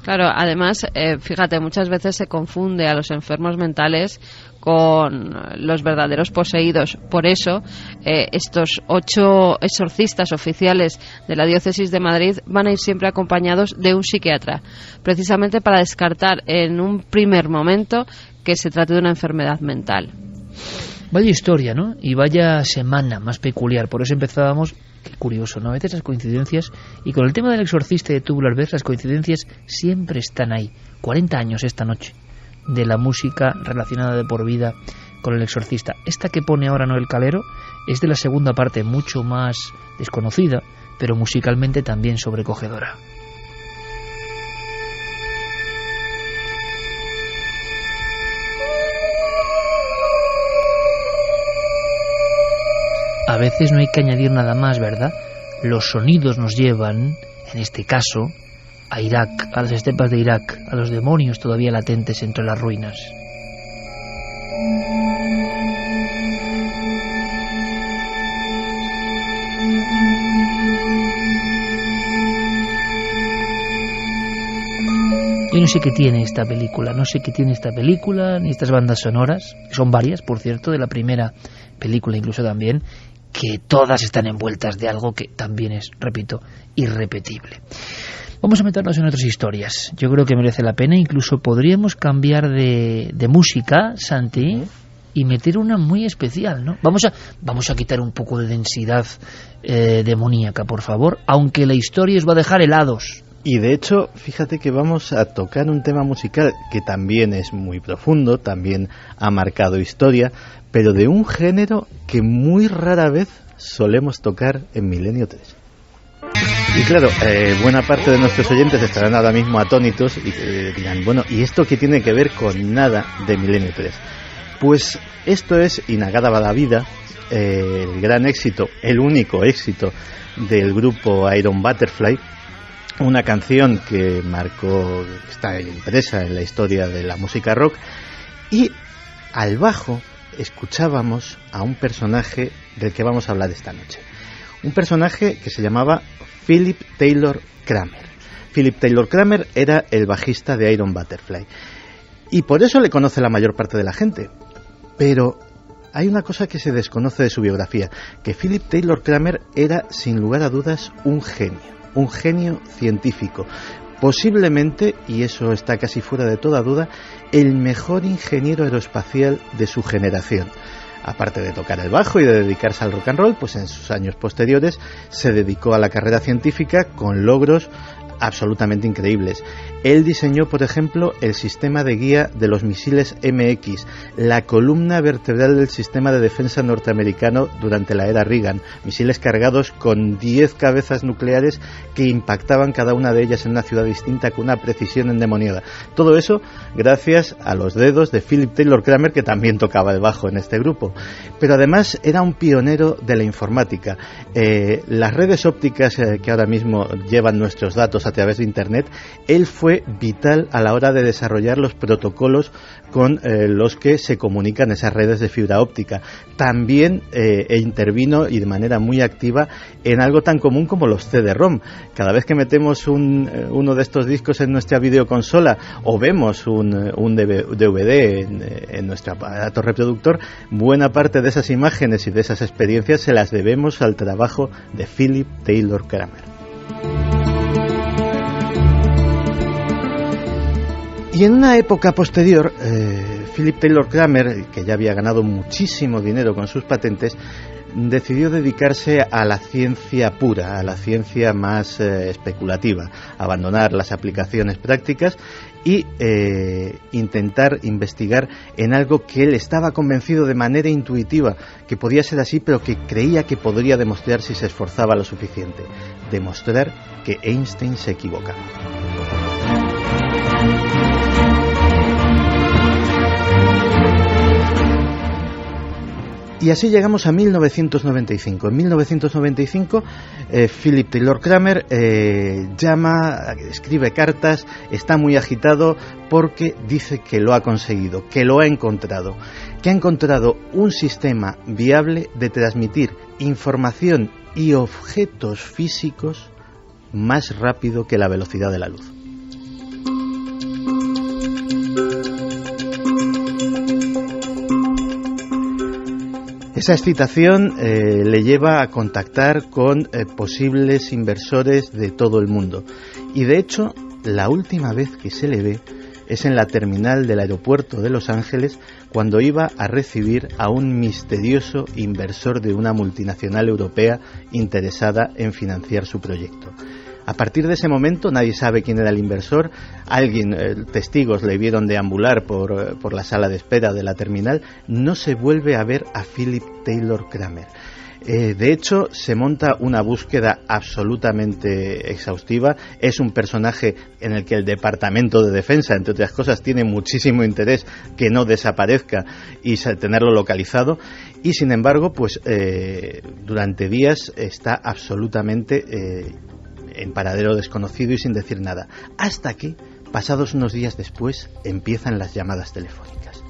[SPEAKER 6] Claro, además, fíjate, muchas veces se confunde a los enfermos mentales con los verdaderos poseídos. Por eso, estos 8 exorcistas oficiales de la Diócesis de Madrid van a ir siempre acompañados de un psiquiatra, precisamente para descartar en un primer momento que se trate de una enfermedad mental.
[SPEAKER 1] Vaya historia, ¿no? Y vaya semana más peculiar. Por eso empezábamos, qué curioso, ¿no? A veces las coincidencias, y con el tema del exorcista de Tubular Bells, las coincidencias siempre están ahí. 40 años esta noche de la música relacionada de por vida con el exorcista. Esta que pone ahora Noel Calero es de la segunda parte, mucho más desconocida, pero musicalmente también sobrecogedora. A veces no hay que añadir nada más, ¿verdad? Los sonidos nos llevan, en este caso, a Irak, a las estepas de Irak, a los demonios todavía latentes entre las ruinas. Yo no sé qué tiene esta película, ni estas bandas sonoras, que son varias, por cierto, de la primera película incluso también, que todas están envueltas de algo que también es, repito, irrepetible. Vamos a meternos en otras historias. Yo creo que merece la pena. Incluso podríamos cambiar de música, Santi, y meter una muy especial, ¿no? Vamos a quitar un poco de densidad demoníaca, por favor, aunque la historia os va a dejar helados.
[SPEAKER 5] Y de hecho, fíjate que vamos a tocar un tema musical que también es muy profundo, también ha marcado historia, pero de un género que muy rara vez solemos tocar en Milenio 3. Y claro, buena parte de nuestros oyentes estarán ahora mismo atónitos y dirán, bueno, ¿y esto qué tiene que ver con nada de Milenio 3? Pues esto es Inagada va la vida, el gran éxito, el único éxito del grupo Iron Butterfly, una canción que marcó, está impresa en la historia de la música rock, y al bajo escuchábamos a un personaje del que vamos a hablar esta noche. Un personaje que se llamaba Philip Taylor Kramer. Philip Taylor Kramer era el bajista de Iron Butterfly. y por eso le conoce la mayor parte de la gente. Pero hay una cosa que se desconoce de su biografía, que Philip Taylor Kramer era, sin lugar a dudas, un genio científico. Posiblemente, y eso está casi fuera de toda duda, el mejor ingeniero aeroespacial de su generación. Aparte de tocar el bajo y de dedicarse al rock and roll, pues en sus años posteriores se dedicó a la carrera científica con logros absolutamente increíbles. Él diseñó, por ejemplo, el sistema de guía de los misiles MX, la columna vertebral del sistema de defensa norteamericano durante la era Reagan, misiles cargados con 10 cabezas nucleares que impactaban cada una de ellas en una ciudad distinta con una precisión endemoniada. Todo eso gracias a los dedos de Philip Taylor Kramer, que también tocaba el bajo en este grupo. Pero además era un pionero de la informática. Las redes ópticas que ahora mismo llevan nuestros datos a través de Internet, él fue vital a la hora de desarrollar los protocolos con los que se comunican esas redes de fibra óptica. También intervino, y de manera muy activa, en algo tan común como los CD-ROM. Cada vez que metemos uno de estos discos en nuestra videoconsola o vemos un DVD en nuestro aparato reproductor, buena parte de esas imágenes y de esas experiencias se las debemos al trabajo de Philip Taylor Kramer. Y en una época posterior, Philip Taylor Kramer, que ya había ganado muchísimo dinero con sus patentes, decidió dedicarse a la ciencia pura, a la ciencia más especulativa, abandonar las aplicaciones prácticas y intentar investigar en algo que él estaba convencido de manera intuitiva que podía ser así, pero que creía que podría demostrar si se esforzaba lo suficiente: demostrar que Einstein se equivocaba. Y así llegamos a 1995. En 1995, Philip Taylor Kramer escribe cartas, está muy agitado porque dice que lo ha conseguido, que lo ha encontrado, que ha encontrado un sistema viable de transmitir información y objetos físicos más rápido que la velocidad de la luz. Esa excitación le lleva a contactar con posibles inversores de todo el mundo. Y de hecho, la última vez que se le ve es en la terminal del aeropuerto de Los Ángeles, cuando iba a recibir a un misterioso inversor de una multinacional europea interesada en financiar su proyecto. A partir de ese momento nadie sabe quién era el inversor. Testigos le vieron deambular por la sala de espera de la terminal. No se vuelve a ver a Philip Taylor Kramer. De hecho, se monta una búsqueda absolutamente exhaustiva. Es un personaje en el que el Departamento de Defensa, entre otras cosas, tiene muchísimo interés que no desaparezca y tenerlo localizado. Y sin embargo, pues durante días está absolutamente en paradero desconocido y sin decir nada, hasta que, pasados unos días después, empiezan las llamadas telefónicas.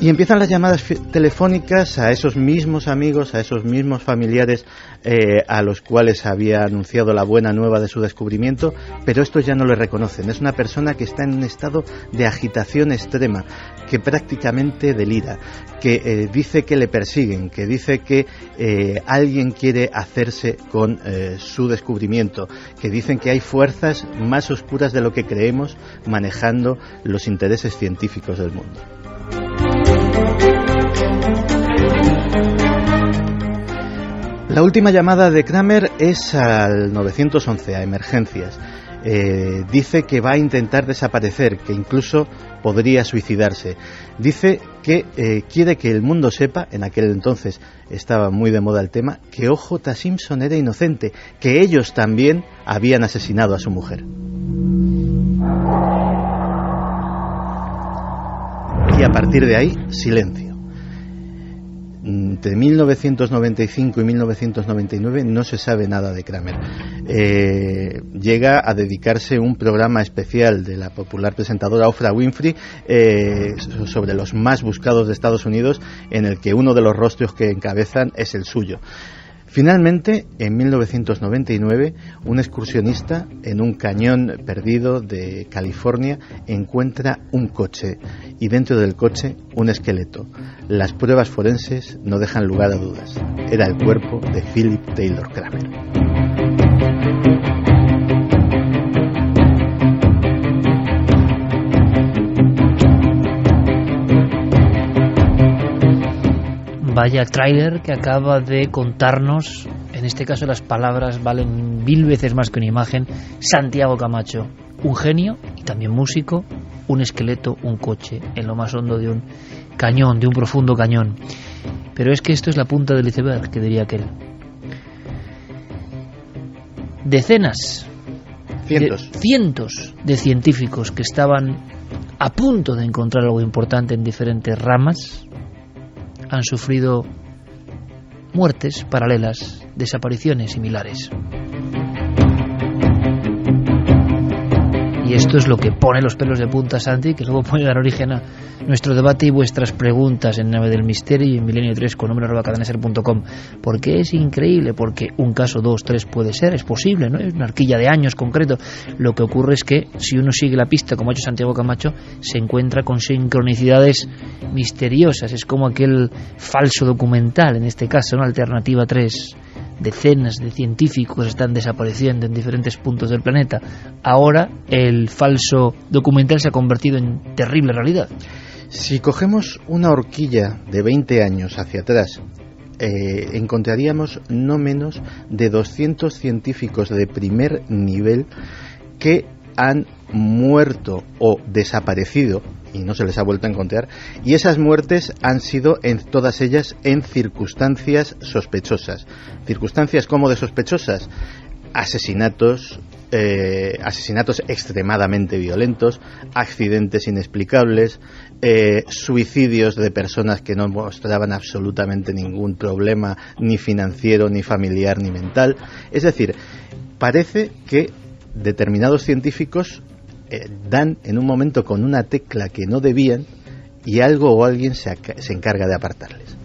[SPEAKER 5] Y empiezan las llamadas telefónicas a esos mismos amigos, a esos mismos familiares a los cuales había anunciado la buena nueva de su descubrimiento, pero estos ya no le reconocen. Es una persona que está en un estado de agitación extrema, que prácticamente delira, que dice que le persiguen, que dice que alguien quiere hacerse con su descubrimiento, que dicen que hay fuerzas más oscuras de lo que creemos manejando los intereses científicos del mundo. La última llamada de Kramer es al 911, a emergencias. Dice que va a intentar desaparecer, que incluso podría suicidarse. Dice que quiere que el mundo sepa, en aquel entonces estaba muy de moda el tema, que O.J. Simpson era inocente, que ellos también habían asesinado a su mujer. Y a partir de ahí, silencio. Entre 1995 y 1999 no se sabe nada de Kramer. Llega a dedicarse un programa especial de la popular presentadora Oprah Winfrey sobre los más buscados de Estados Unidos, en el que uno de los rostros que encabezan es el suyo. Finalmente, en 1999, un excursionista en un cañón perdido de California encuentra un coche y dentro del coche un esqueleto. Las pruebas forenses no dejan lugar a dudas. Era el cuerpo de Philip Taylor Kramer.
[SPEAKER 1] Vaya tráiler que acaba de contarnos, en este caso las palabras valen 1000 veces más que una imagen, Santiago Camacho, un genio y también músico, un esqueleto, un coche, en lo más hondo de un cañón, de un profundo cañón. Pero es que esto es la punta del iceberg, que diría aquel. Decenas, cientos de científicos que estaban a punto de encontrar algo importante en diferentes ramas han sufrido muertes paralelas, desapariciones similares. Y esto es lo que pone los pelos de punta, Santi, que luego puede dar origen a nuestro debate y vuestras preguntas en Nave del Misterio y en Milenio3 con número@cadenaser.com. Porque es increíble, porque un caso, 2, 3 puede ser, es posible, ¿no? Es una horquilla de años concreto. Lo que ocurre es que si uno sigue la pista, como ha hecho Santiago Camacho, se encuentra con sincronicidades misteriosas. Es como aquel falso documental, en este caso, ¿no? Alternativa 3. Decenas de científicos están desapareciendo en diferentes puntos del planeta. Ahora el falso documental se ha convertido en terrible realidad.
[SPEAKER 5] Si cogemos una horquilla de 20 años hacia atrás, encontraríamos no menos de 200 científicos de primer nivel que han muerto o desaparecido y no se les ha vuelto a encontrar, y esas muertes han sido en todas ellas en circunstancias sospechosas. Circunstancias como de sospechosas: asesinatos extremadamente violentos, accidentes inexplicables, suicidios de personas que no mostraban absolutamente ningún problema, ni financiero, ni familiar, ni mental. Es decir, parece que determinados científicos dan en un momento con una tecla que no debían y algo o alguien se encarga de apartarles.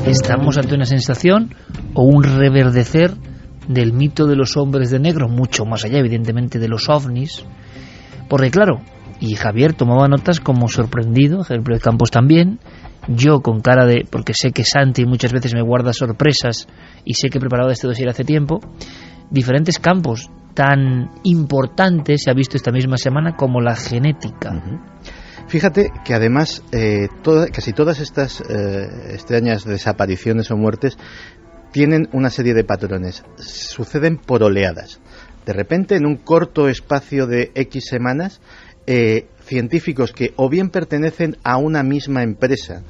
[SPEAKER 1] Estamos ante una sensación o un reverdecer del mito de los hombres de negro, mucho más allá evidentemente de los ovnis, porque claro, y Javier tomaba notas como sorprendido, Javier Pérez Campos también, yo con cara de, porque sé que Santi muchas veces me guarda sorpresas y sé que he preparado este dossier hace tiempo, diferentes campos tan importantes se ha visto esta misma semana como la genética.
[SPEAKER 5] Fíjate que además casi todas estas extrañas desapariciones o muertes tienen una serie de patrones, suceden por oleadas. De repente, en un corto espacio de X semanas, científicos que o bien pertenecen a una misma empresa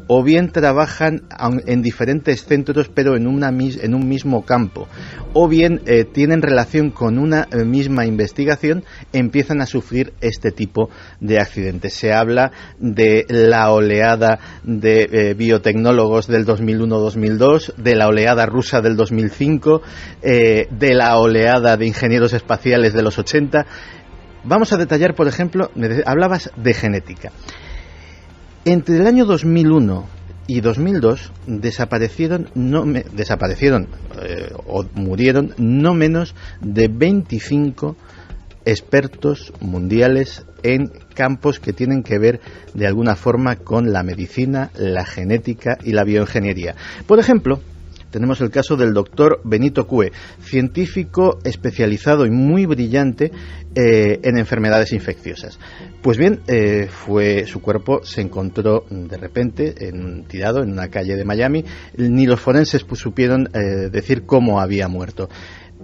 [SPEAKER 5] o bien trabajan en diferentes centros pero en un mismo campo, o bien tienen relación con una misma investigación, empiezan a sufrir este tipo de accidentes. Se habla de la oleada de biotecnólogos del 2001-2002, de la oleada rusa del 2005, de la oleada de ingenieros espaciales de los 80. Vamos a detallar, por ejemplo, hablabas de genética. Entre el año 2001 y 2002 desaparecieron o murieron no menos de 25 expertos mundiales en campos que tienen que ver de alguna forma con la medicina, la genética y la bioingeniería. Por ejemplo, tenemos el caso del doctor Benito Cue, científico especializado y muy brillante en enfermedades infecciosas. Pues bien, su cuerpo se encontró de repente tirado en una calle de Miami. Ni los forenses supieron decir cómo había muerto.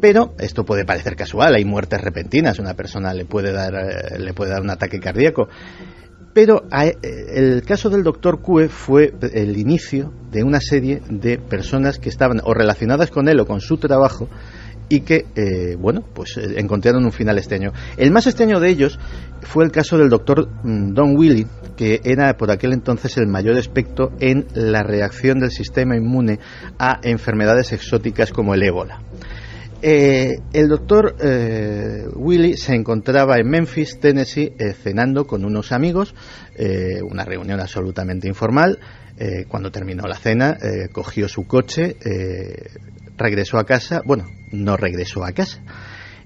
[SPEAKER 5] Pero esto puede parecer casual, hay muertes repentinas, una persona le puede dar un ataque cardíaco. Pero el caso del doctor Cue fue el inicio de una serie de personas que estaban o relacionadas con él o con su trabajo y que, encontraron un final extraño. El más extraño de ellos fue el caso del doctor Don Willy, que era por aquel entonces el mayor experto en la reacción del sistema inmune a enfermedades exóticas como el ébola. El doctor Willy se encontraba en Memphis, Tennessee, cenando con unos amigos, una reunión absolutamente informal. Cuando terminó la cena, cogió su coche, regresó a casa. Bueno, no regresó a casa.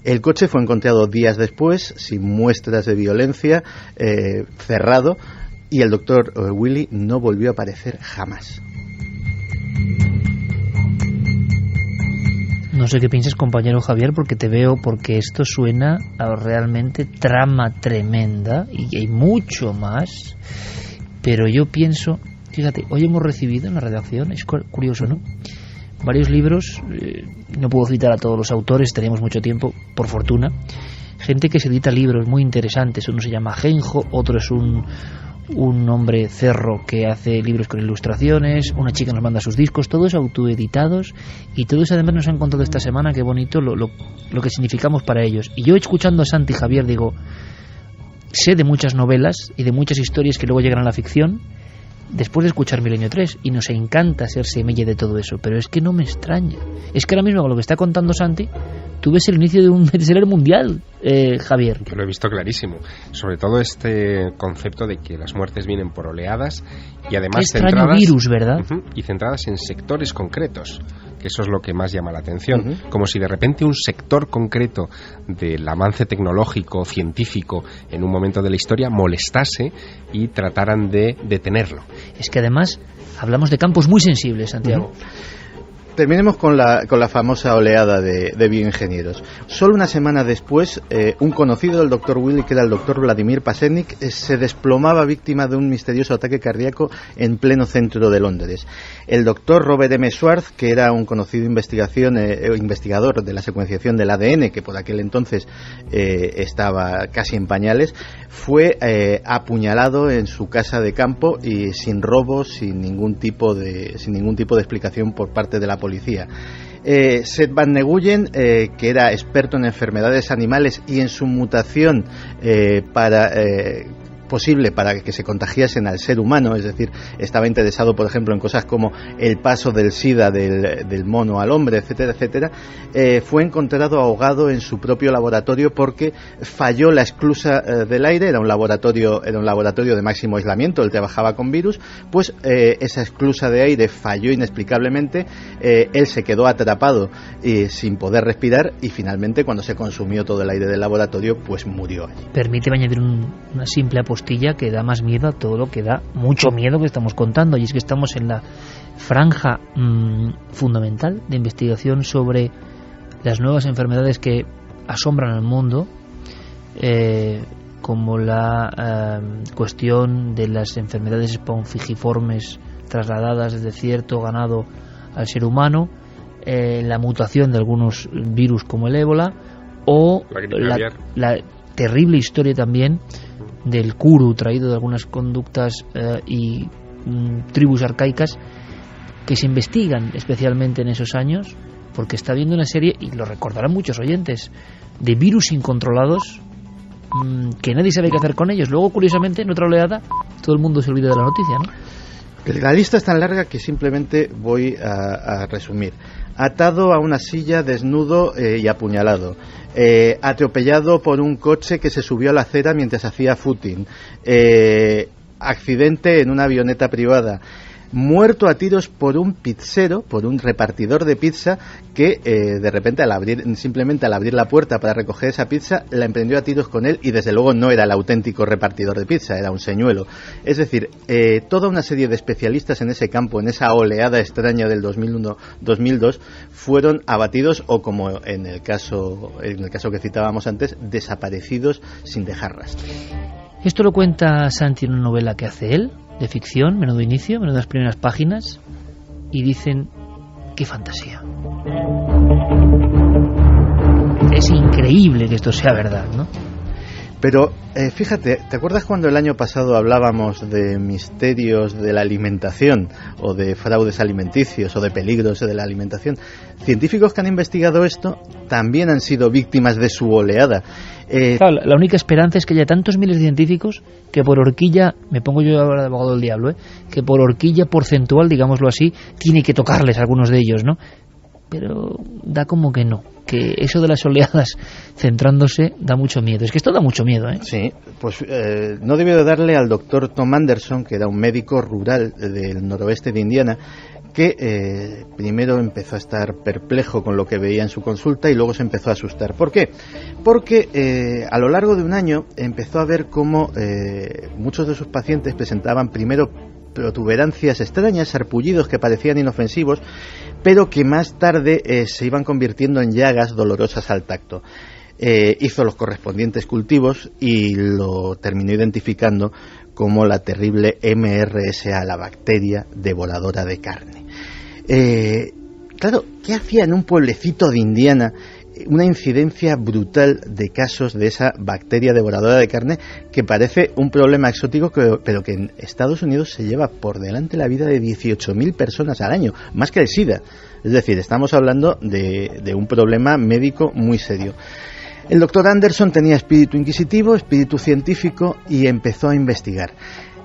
[SPEAKER 5] El coche fue encontrado días después, sin muestras de violencia, cerrado, y el doctor Willy no volvió a aparecer jamás.
[SPEAKER 1] No sé qué piensas, compañero Javier, porque te veo, porque esto suena a realmente trama tremenda y hay mucho más, pero yo pienso, fíjate, hoy hemos recibido en la redacción, es curioso, ¿no?, varios libros, no puedo citar a todos los autores, tenemos mucho tiempo, por fortuna, gente que se edita libros muy interesantes. Uno se llama Genjo, otro es un hombre cerro que hace libros con ilustraciones, una chica nos manda sus discos, todos autoeditados, y todos además nos han contado esta semana qué bonito lo que significamos para ellos. Y yo, escuchando a Santi y Javier, digo, sé de muchas novelas y de muchas historias que luego llegan a la ficción después de escuchar Milenio 3, y nos encanta ser semilla de todo eso, pero es que no me extraña. Es que ahora mismo, con lo que está contando Santi, tú ves el inicio de un bestseller mundial, Javier.
[SPEAKER 2] Yo lo he visto clarísimo, sobre todo este concepto de que las muertes vienen por oleadas y además
[SPEAKER 1] qué extraño virus, ¿verdad?
[SPEAKER 2] Y centradas en sectores concretos, que eso es lo que más llama la atención, como si de repente un sector concreto del avance tecnológico, científico, en un momento de la historia molestase y trataran de detenerlo.
[SPEAKER 1] Es que además hablamos de campos muy sensibles, Santiago.
[SPEAKER 5] Terminemos con la famosa oleada de bioingenieros. Solo una semana después, un conocido del doctor Willy, que era el doctor Vladimir Pasernik, se desplomaba víctima de un misterioso ataque cardíaco en pleno centro de Londres. El doctor Robert M. Schwartz, que era un conocido investigador de la secuenciación del ADN, que por aquel entonces estaba casi en pañales, fue apuñalado en su casa de campo y sin robos, sin ningún tipo de explicación por parte de la policía. Seth Van Neguyen, que era experto en enfermedades animales y en su mutación posible para que se contagiasen al ser humano, es decir, estaba interesado, por ejemplo, en cosas como el paso del SIDA del mono al hombre, etcétera, etcétera, fue encontrado ahogado en su propio laboratorio porque falló la esclusa del aire. Era un laboratorio de máximo aislamiento, él trabajaba con virus, pues esa esclusa de aire falló inexplicablemente, él se quedó atrapado sin poder respirar, y finalmente, cuando se consumió todo el aire del laboratorio, pues murió allí.
[SPEAKER 1] Permíteme añadir una simple apostilla que da más miedo a todo lo que da mucho miedo que estamos contando, y es que estamos en la franja fundamental de investigación sobre las nuevas enfermedades que asombran al mundo, como la cuestión de las enfermedades espongiformes trasladadas desde cierto ganado al ser humano, la mutación de algunos virus como el ébola, o la terrible historia también del kuru traído de algunas conductas y tribus arcaicas que se investigan especialmente en esos años, porque está habiendo una serie, y lo recordarán muchos oyentes, de virus incontrolados que nadie sabe qué hacer con ellos. Luego, curiosamente, en otra oleada todo el mundo se olvida de la noticia, ¿no?
[SPEAKER 5] La lista es tan larga que simplemente voy a resumir. Atado a una silla, desnudo y apuñalado. Atropellado por un coche que se subió a la acera mientras hacía footing. Accidente en una avioneta privada. Muerto a tiros por un pizzero, por un repartidor de pizza, que de repente simplemente al abrir la puerta para recoger esa pizza, la emprendió a tiros con él, y desde luego no era el auténtico repartidor de pizza, era un señuelo. Es decir, toda una serie de especialistas en ese campo, en esa oleada extraña del 2001-2002, fueron abatidos, o como en el caso que citábamos antes, desaparecidos sin dejar rastro.
[SPEAKER 1] Esto lo cuenta Santi en una novela que hace él, de ficción, menudo inicio, menudas primeras páginas, y dicen, qué fantasía. Es increíble que esto sea verdad, ¿no?
[SPEAKER 5] Pero fíjate, ¿te acuerdas cuando el año pasado hablábamos de misterios de la alimentación, o de fraudes alimenticios, o de peligros de la alimentación? Científicos que han investigado esto también han sido víctimas de su oleada.
[SPEAKER 1] Claro, la única esperanza es que haya tantos miles de científicos que por horquilla, me pongo yo ahora de abogado del diablo, que por horquilla porcentual, digámoslo así, tiene que tocarles a algunos de ellos, ¿no? Pero da como que no. que eso de las oleadas centrándose da mucho miedo. Es que esto da mucho miedo, ¿eh?
[SPEAKER 5] Sí, pues no debió de darle al doctor Tom Anderson, que era un médico rural del noroeste de Indiana, que primero empezó a estar perplejo con lo que veía en su consulta y luego se empezó a asustar. ¿Por qué? Porque a lo largo de un año empezó a ver cómo muchos de sus pacientes presentaban primero protuberancias extrañas, sarpullidos que parecían inofensivos, pero que más tarde se iban convirtiendo en llagas dolorosas al tacto. Hizo los correspondientes cultivos y lo terminó identificando como la terrible MRSA, la bacteria devoradora de carne. Claro, ¿qué hacía en un pueblecito de Indiana una incidencia brutal de casos de esa bacteria devoradora de carne, que parece un problema exótico, pero que en Estados Unidos se lleva por delante la vida de 18.000 personas al año, más que el SIDA? Es decir, estamos hablando de un problema médico muy serio. El doctor Anderson tenía espíritu inquisitivo, espíritu científico, y empezó a investigar.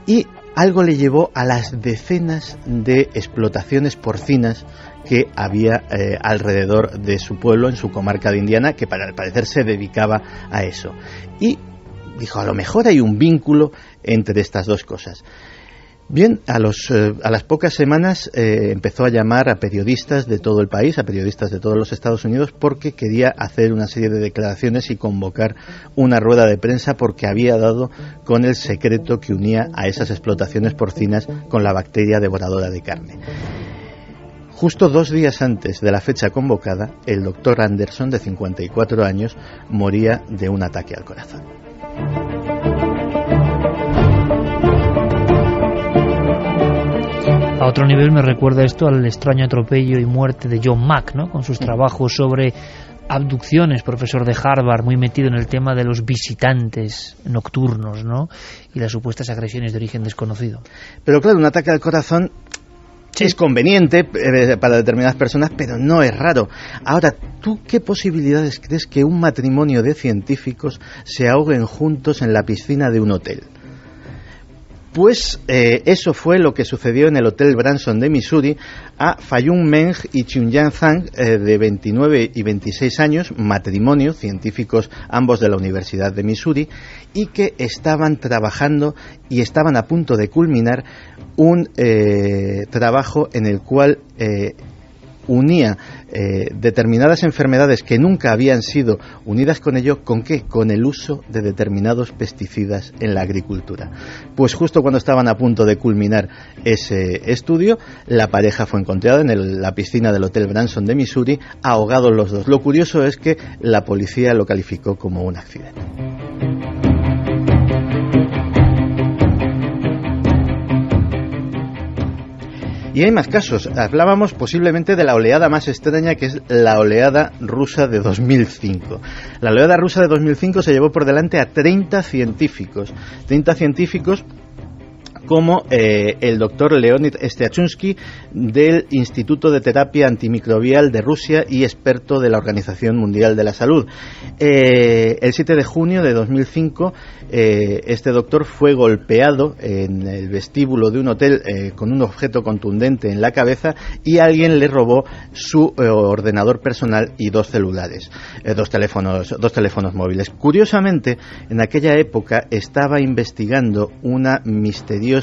[SPEAKER 5] Y algo le llevó a las decenas de explotaciones porcinas que había alrededor de su pueblo, en su comarca de Indiana, que al parecer se dedicaba a eso. Y dijo, a lo mejor hay un vínculo entre estas dos cosas. Bien, a las pocas semanas empezó a llamar a periodistas de todo el país, a periodistas de todos los Estados Unidos, porque quería hacer una serie de declaraciones y convocar una rueda de prensa, porque había dado con el secreto que unía a esas explotaciones porcinas con la bacteria devoradora de carne. Justo 2 días antes de la fecha convocada, el doctor Anderson, de 54 años, moría de un ataque al corazón.
[SPEAKER 1] A otro nivel me recuerda esto al extraño atropello y muerte de John Mack, ¿no? Con sus trabajos sobre abducciones, profesor de Harvard, muy metido en el tema de los visitantes nocturnos, ¿no? Y las supuestas agresiones de origen desconocido.
[SPEAKER 5] Pero claro, un ataque al corazón sí es conveniente para determinadas personas, pero no es raro. Ahora, ¿tú qué posibilidades crees que un matrimonio de científicos se ahoguen juntos en la piscina de un hotel? Pues eso fue lo que sucedió en el Hotel Branson de Missouri a Fayun Meng y Chunyan Zhang, de 29 y 26 años, matrimonio, científicos ambos de la Universidad de Missouri, y que estaban trabajando y estaban a punto de culminar un trabajo en el cual unía determinadas enfermedades que nunca habían sido unidas con ello. ¿Con qué? Con el uso de determinados pesticidas en la agricultura. Pues justo cuando estaban a punto de culminar ese estudio, la pareja fue encontrada en la piscina del Hotel Branson de Missouri, ahogados los dos. Lo curioso es que la policía lo calificó como un accidente. Y hay más casos. Hablábamos posiblemente de la oleada más extraña, que es la oleada rusa de 2005. La oleada rusa de 2005 se llevó por delante a 30 científicos. 30 científicos como el doctor Leonid Striachunsky del Instituto de Terapia Antimicrobial de Rusia y experto de la Organización Mundial de la Salud. El 7 de junio de 2005 este doctor fue golpeado en el vestíbulo de un hotel con un objeto contundente en la cabeza, y alguien le robó su ordenador personal y 2 celulares, dos teléfonos móviles. Curiosamente, en aquella época estaba investigando una misteriosa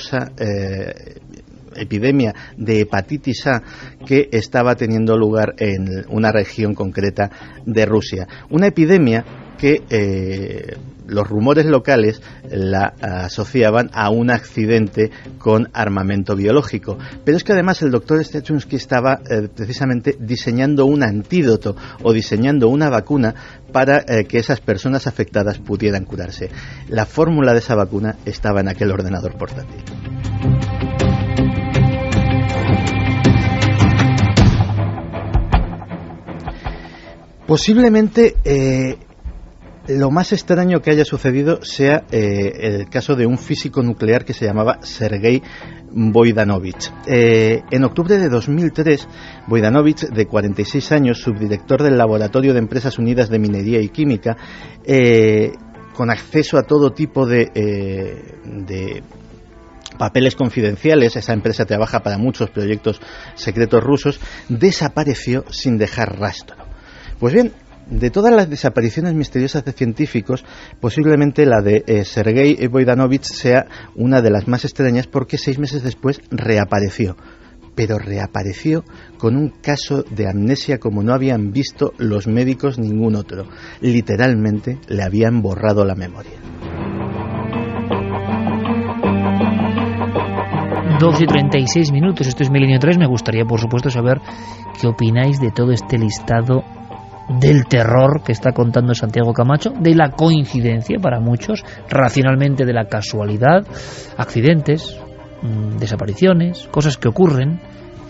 [SPEAKER 5] epidemia de hepatitis A que estaba teniendo lugar en una región concreta de Rusia. Una epidemia que los rumores locales la asociaban a un accidente con armamento biológico. Pero es que además el doctor Striachunsky estaba precisamente diseñando un antídoto o diseñando una vacuna para que esas personas afectadas pudieran curarse. La fórmula de esa vacuna estaba en aquel ordenador portátil. Posiblemente lo más extraño que haya sucedido sea el caso de un físico nuclear que se llamaba Sergei Boidanovich. En octubre de 2003, Boidanovich, de 46 años, subdirector del Laboratorio de Empresas Unidas de Minería y Química, con acceso a todo tipo de papeles confidenciales, esa empresa trabaja para muchos proyectos secretos rusos, desapareció sin dejar rastro. Pues bien, De todas las desapariciones misteriosas de científicos, posiblemente la de Sergei Boidanovich sea una de las más extrañas, porque 6 meses después reapareció. Pero reapareció con un caso de amnesia como no habían visto los médicos ningún otro. Literalmente le habían borrado la memoria.
[SPEAKER 1] 12:36, esto es Milenio 3. Me gustaría, por supuesto, saber qué opináis de todo este listado del terror que está contando Santiago Camacho, de la coincidencia para muchos, racionalmente de la casualidad, accidentes, desapariciones, cosas que ocurren,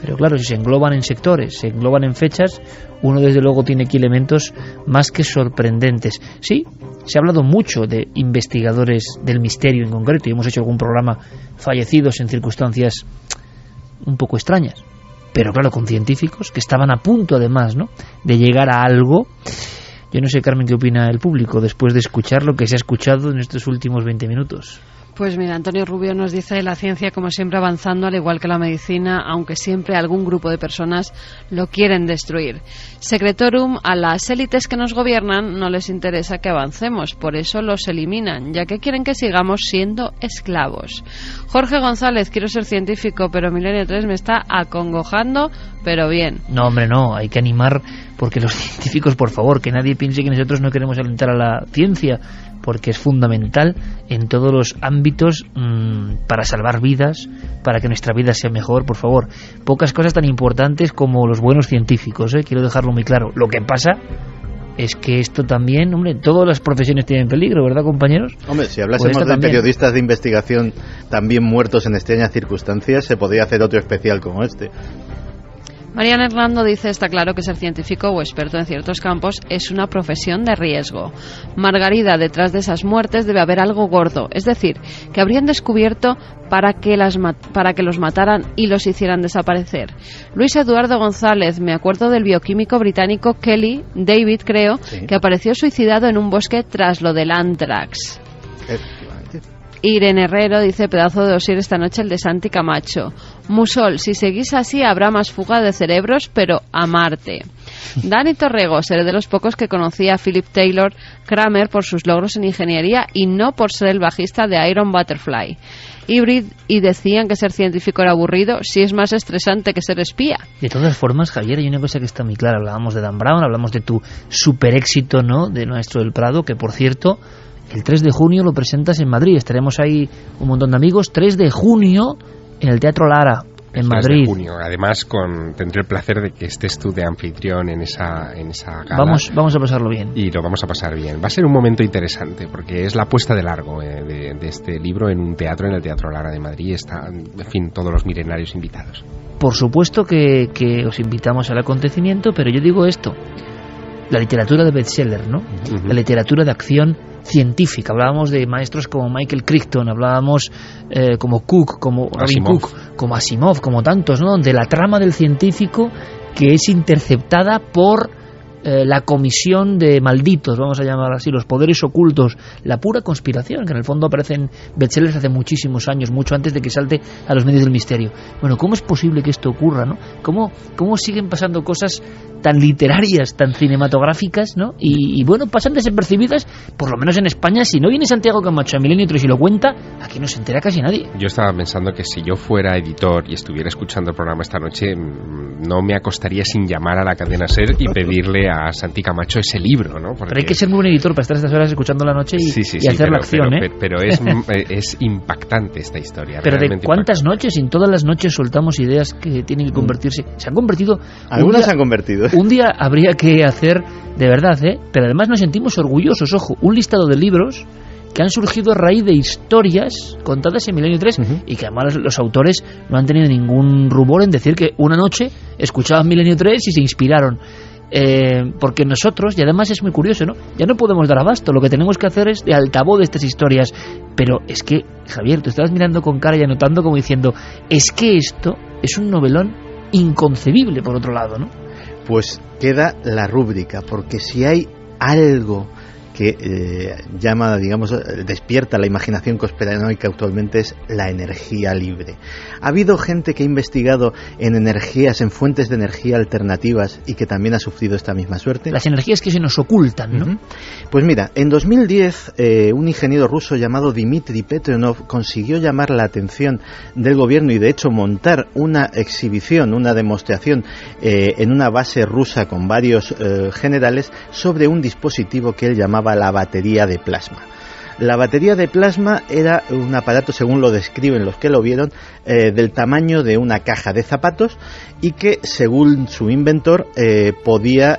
[SPEAKER 1] pero claro, si se engloban en sectores, se engloban en fechas, uno desde luego tiene aquí elementos más que sorprendentes. Sí, se ha hablado mucho de investigadores del misterio en concreto, y hemos hecho algún programa fallecidos en circunstancias un poco extrañas, pero claro, con científicos que estaban a punto además, ¿no?, de llegar a algo. Yo no sé, Carmen, qué opina el público después de escuchar lo que se ha escuchado en estos últimos 20 minutos.
[SPEAKER 6] Pues mira, Antonio Rubio nos dice: la ciencia, como siempre, avanzando, al igual que la medicina, aunque siempre algún grupo de personas lo quieren destruir. Secretorum: a las élites que nos gobiernan no les interesa que avancemos, por eso los eliminan, ya que quieren que sigamos siendo esclavos. Jorge González: quiero ser científico, pero Milenio 3 me está acongojando, pero bien.
[SPEAKER 1] No, hombre, no, hay que animar, porque los científicos, por favor, que nadie piense que nosotros no queremos alentar a la ciencia, porque es fundamental en todos los ámbitos para salvar vidas, para que nuestra vida sea mejor, por favor. Pocas cosas tan importantes como los buenos científicos, quiero dejarlo muy claro. Lo que pasa es que esto también, hombre, todas las profesiones tienen peligro, ¿verdad, compañeros?
[SPEAKER 5] Hombre, si hablásemos
[SPEAKER 1] pues
[SPEAKER 5] de
[SPEAKER 1] también.
[SPEAKER 5] Periodistas de investigación también muertos en extrañas circunstancias, se podría hacer otro especial como este.
[SPEAKER 6] Mariana Hernando dice: está claro que ser científico o experto en ciertos campos es una profesión de riesgo. Margarida: detrás de esas muertes debe haber algo gordo, es decir, que habrían descubierto para que los mataran y los hicieran desaparecer. Luis Eduardo González: me acuerdo del bioquímico británico Kelly, David creo, sí, que apareció suicidado en un bosque tras lo del Anthrax. Irene Herrero dice: pedazo de dossier esta noche el de Santi Camacho. Musol: si seguís así habrá más fuga de cerebros, pero a Marte. Dani Torrego: seré de los pocos que conocía a Philip Taylor Kramer por sus logros en ingeniería y no por ser el bajista de Iron Butterfly. Hybrid: y decían que ser científico era aburrido, si es más estresante que ser espía.
[SPEAKER 1] De todas formas, Javier, hay una cosa que está muy clara. Hablábamos de Dan Brown, hablamos de tu super éxito, ¿no?, de Maestro del Prado, que por cierto, el 3 de junio lo presentas en Madrid. Estaremos ahí un montón de amigos. 3 de junio en el Teatro Lara, en Madrid.
[SPEAKER 2] 3 de junio. Además, tendré el placer de que estés tú de anfitrión en esa gala.
[SPEAKER 1] Vamos a pasarlo bien.
[SPEAKER 2] Y lo vamos a pasar bien. Va a ser un momento interesante, porque es la puesta de largo de este libro en un teatro, en el Teatro Lara de Madrid. Están, en fin, todos los milenarios invitados.
[SPEAKER 1] Por supuesto que os invitamos al acontecimiento, pero yo digo esto: la literatura de bestseller, ¿no? Uh-huh. La literatura de acción científica. Hablábamos de maestros como Michael Crichton, hablábamos como Cook, como Robin Cook, como Asimov, como tantos, ¿no?, donde la trama del científico que es interceptada por la comisión de malditos, vamos a llamar así, los poderes ocultos, la pura conspiración, que en el fondo aparecen bestsellers hace muchísimos años, mucho antes de que salte a los medios del misterio. Bueno, ¿cómo es posible que esto ocurra, no? ¿Cómo siguen pasando cosas tan literarias, tan cinematográficas, ¿no? Y bueno, pasan desapercibidas, por lo menos en España. Si no viene Santiago Camacho a Milenio 3 y lo cuenta, aquí no se entera casi nadie.
[SPEAKER 2] Yo estaba pensando que si yo fuera editor y estuviera escuchando el programa esta noche, no me acostaría sin llamar a la cadena SER y pedirle a Santi Camacho ese libro, ¿no? Porque...
[SPEAKER 1] Pero hay que ser muy buen editor para estar estas horas escuchando la noche y hacer la acción,
[SPEAKER 2] pero es impactante esta historia.
[SPEAKER 1] Pero ¿de cuántas noches? En todas las noches soltamos ideas que tienen que convertirse. Se han convertido.
[SPEAKER 5] Algunas se han convertido.
[SPEAKER 1] Un día habría que hacer, de verdad, pero además nos sentimos orgullosos, ojo, un listado de libros que han surgido a raíz de historias contadas en Milenio 3 y que además los autores no han tenido ningún rubor en decir que una noche escuchaban Milenio 3 y se inspiraron. Porque nosotros, y además es muy curioso, ¿no?, ya no podemos dar abasto. Lo que tenemos que hacer es de altavoz de estas historias. Pero es que, Javier, tú estabas mirando con cara y anotando como diciendo, es que esto es un novelón inconcebible, por otro lado, ¿no?
[SPEAKER 5] Pues queda la rúbrica, porque si hay algo que llama, digamos, despierta la imaginación conspiranoica actualmente es la energía libre. Ha habido gente que ha investigado en energías, en fuentes de energía alternativas y que también ha sufrido esta misma suerte.
[SPEAKER 1] Las energías que se nos ocultan, ¿no?
[SPEAKER 5] Pues mira, en 2010 un ingeniero ruso llamado Dmitry Petronov consiguió llamar la atención del gobierno y de hecho montar una exhibición, una demostración en una base rusa con varios generales sobre un dispositivo que él llamaba la batería de plasma. La batería de plasma era un aparato, según lo describen los que lo vieron, del tamaño de una caja de zapatos y que, según su inventor, podía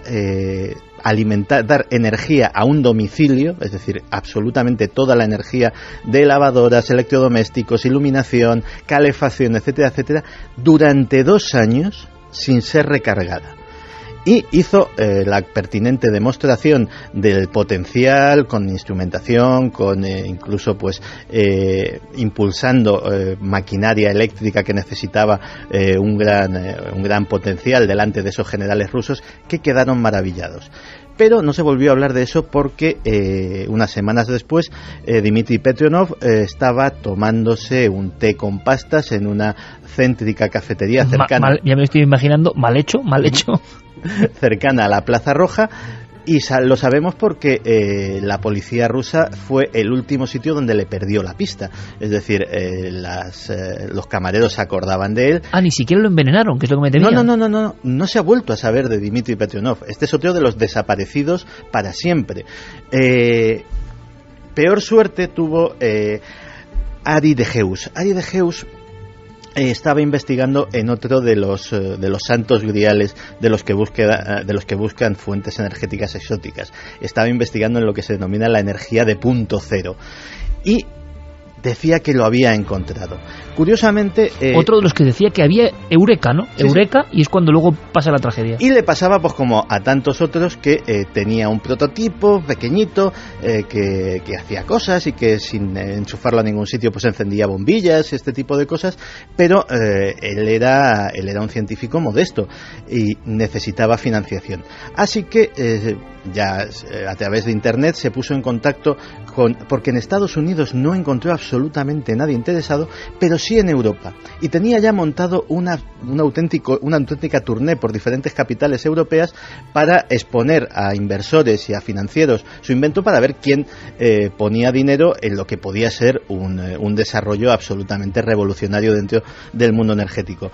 [SPEAKER 5] dar energía a un domicilio, es decir, absolutamente toda la energía de lavadoras, electrodomésticos, iluminación, calefacción, etcétera, etcétera, durante 2 años sin ser recargada. Y hizo la pertinente demostración del potencial con instrumentación, con incluso pues impulsando maquinaria eléctrica que necesitaba un gran potencial delante de esos generales rusos que quedaron maravillados. Pero no se volvió a hablar de eso porque unas semanas después Dmitry Petronov estaba tomándose un té con pastas en una céntrica cafetería cercana.
[SPEAKER 1] Ya me estoy imaginando, mal hecho.
[SPEAKER 5] Cercana a la Plaza Roja, y lo sabemos porque la policía rusa fue el último sitio donde le perdió la pista. Es decir, los camareros se acordaban de él.
[SPEAKER 1] Ni siquiera lo envenenaron, que es lo que me temía.
[SPEAKER 5] No se ha vuelto a saber de Dmitry Petronov. Este es otro de los desaparecidos para siempre. Peor suerte tuvo Ari de Geus. Ari de Geus estaba investigando en otro de los santos griales de los que buscan fuentes energéticas exóticas. Estaba investigando en lo que se denomina la energía de punto cero y decía que lo había encontrado. Curiosamente...
[SPEAKER 1] otro de los que decía que había eureka, ¿no?
[SPEAKER 5] Sí,
[SPEAKER 1] eureka, y es cuando luego pasa la tragedia.
[SPEAKER 5] Y le pasaba pues como a tantos otros que tenía un prototipo pequeñito que hacía cosas y que sin enchufarlo a ningún sitio pues encendía bombillas y este tipo de cosas, pero él era un científico modesto y necesitaba financiación. Así que a través de internet se puso en contacto porque en Estados Unidos no encontró absolutamente nadie interesado, pero sí en Europa, y tenía ya montado una auténtica tournée por diferentes capitales europeas para exponer a inversores y a financieros su invento, para ver quién ponía dinero en lo que podía ser un desarrollo absolutamente revolucionario dentro del mundo energético.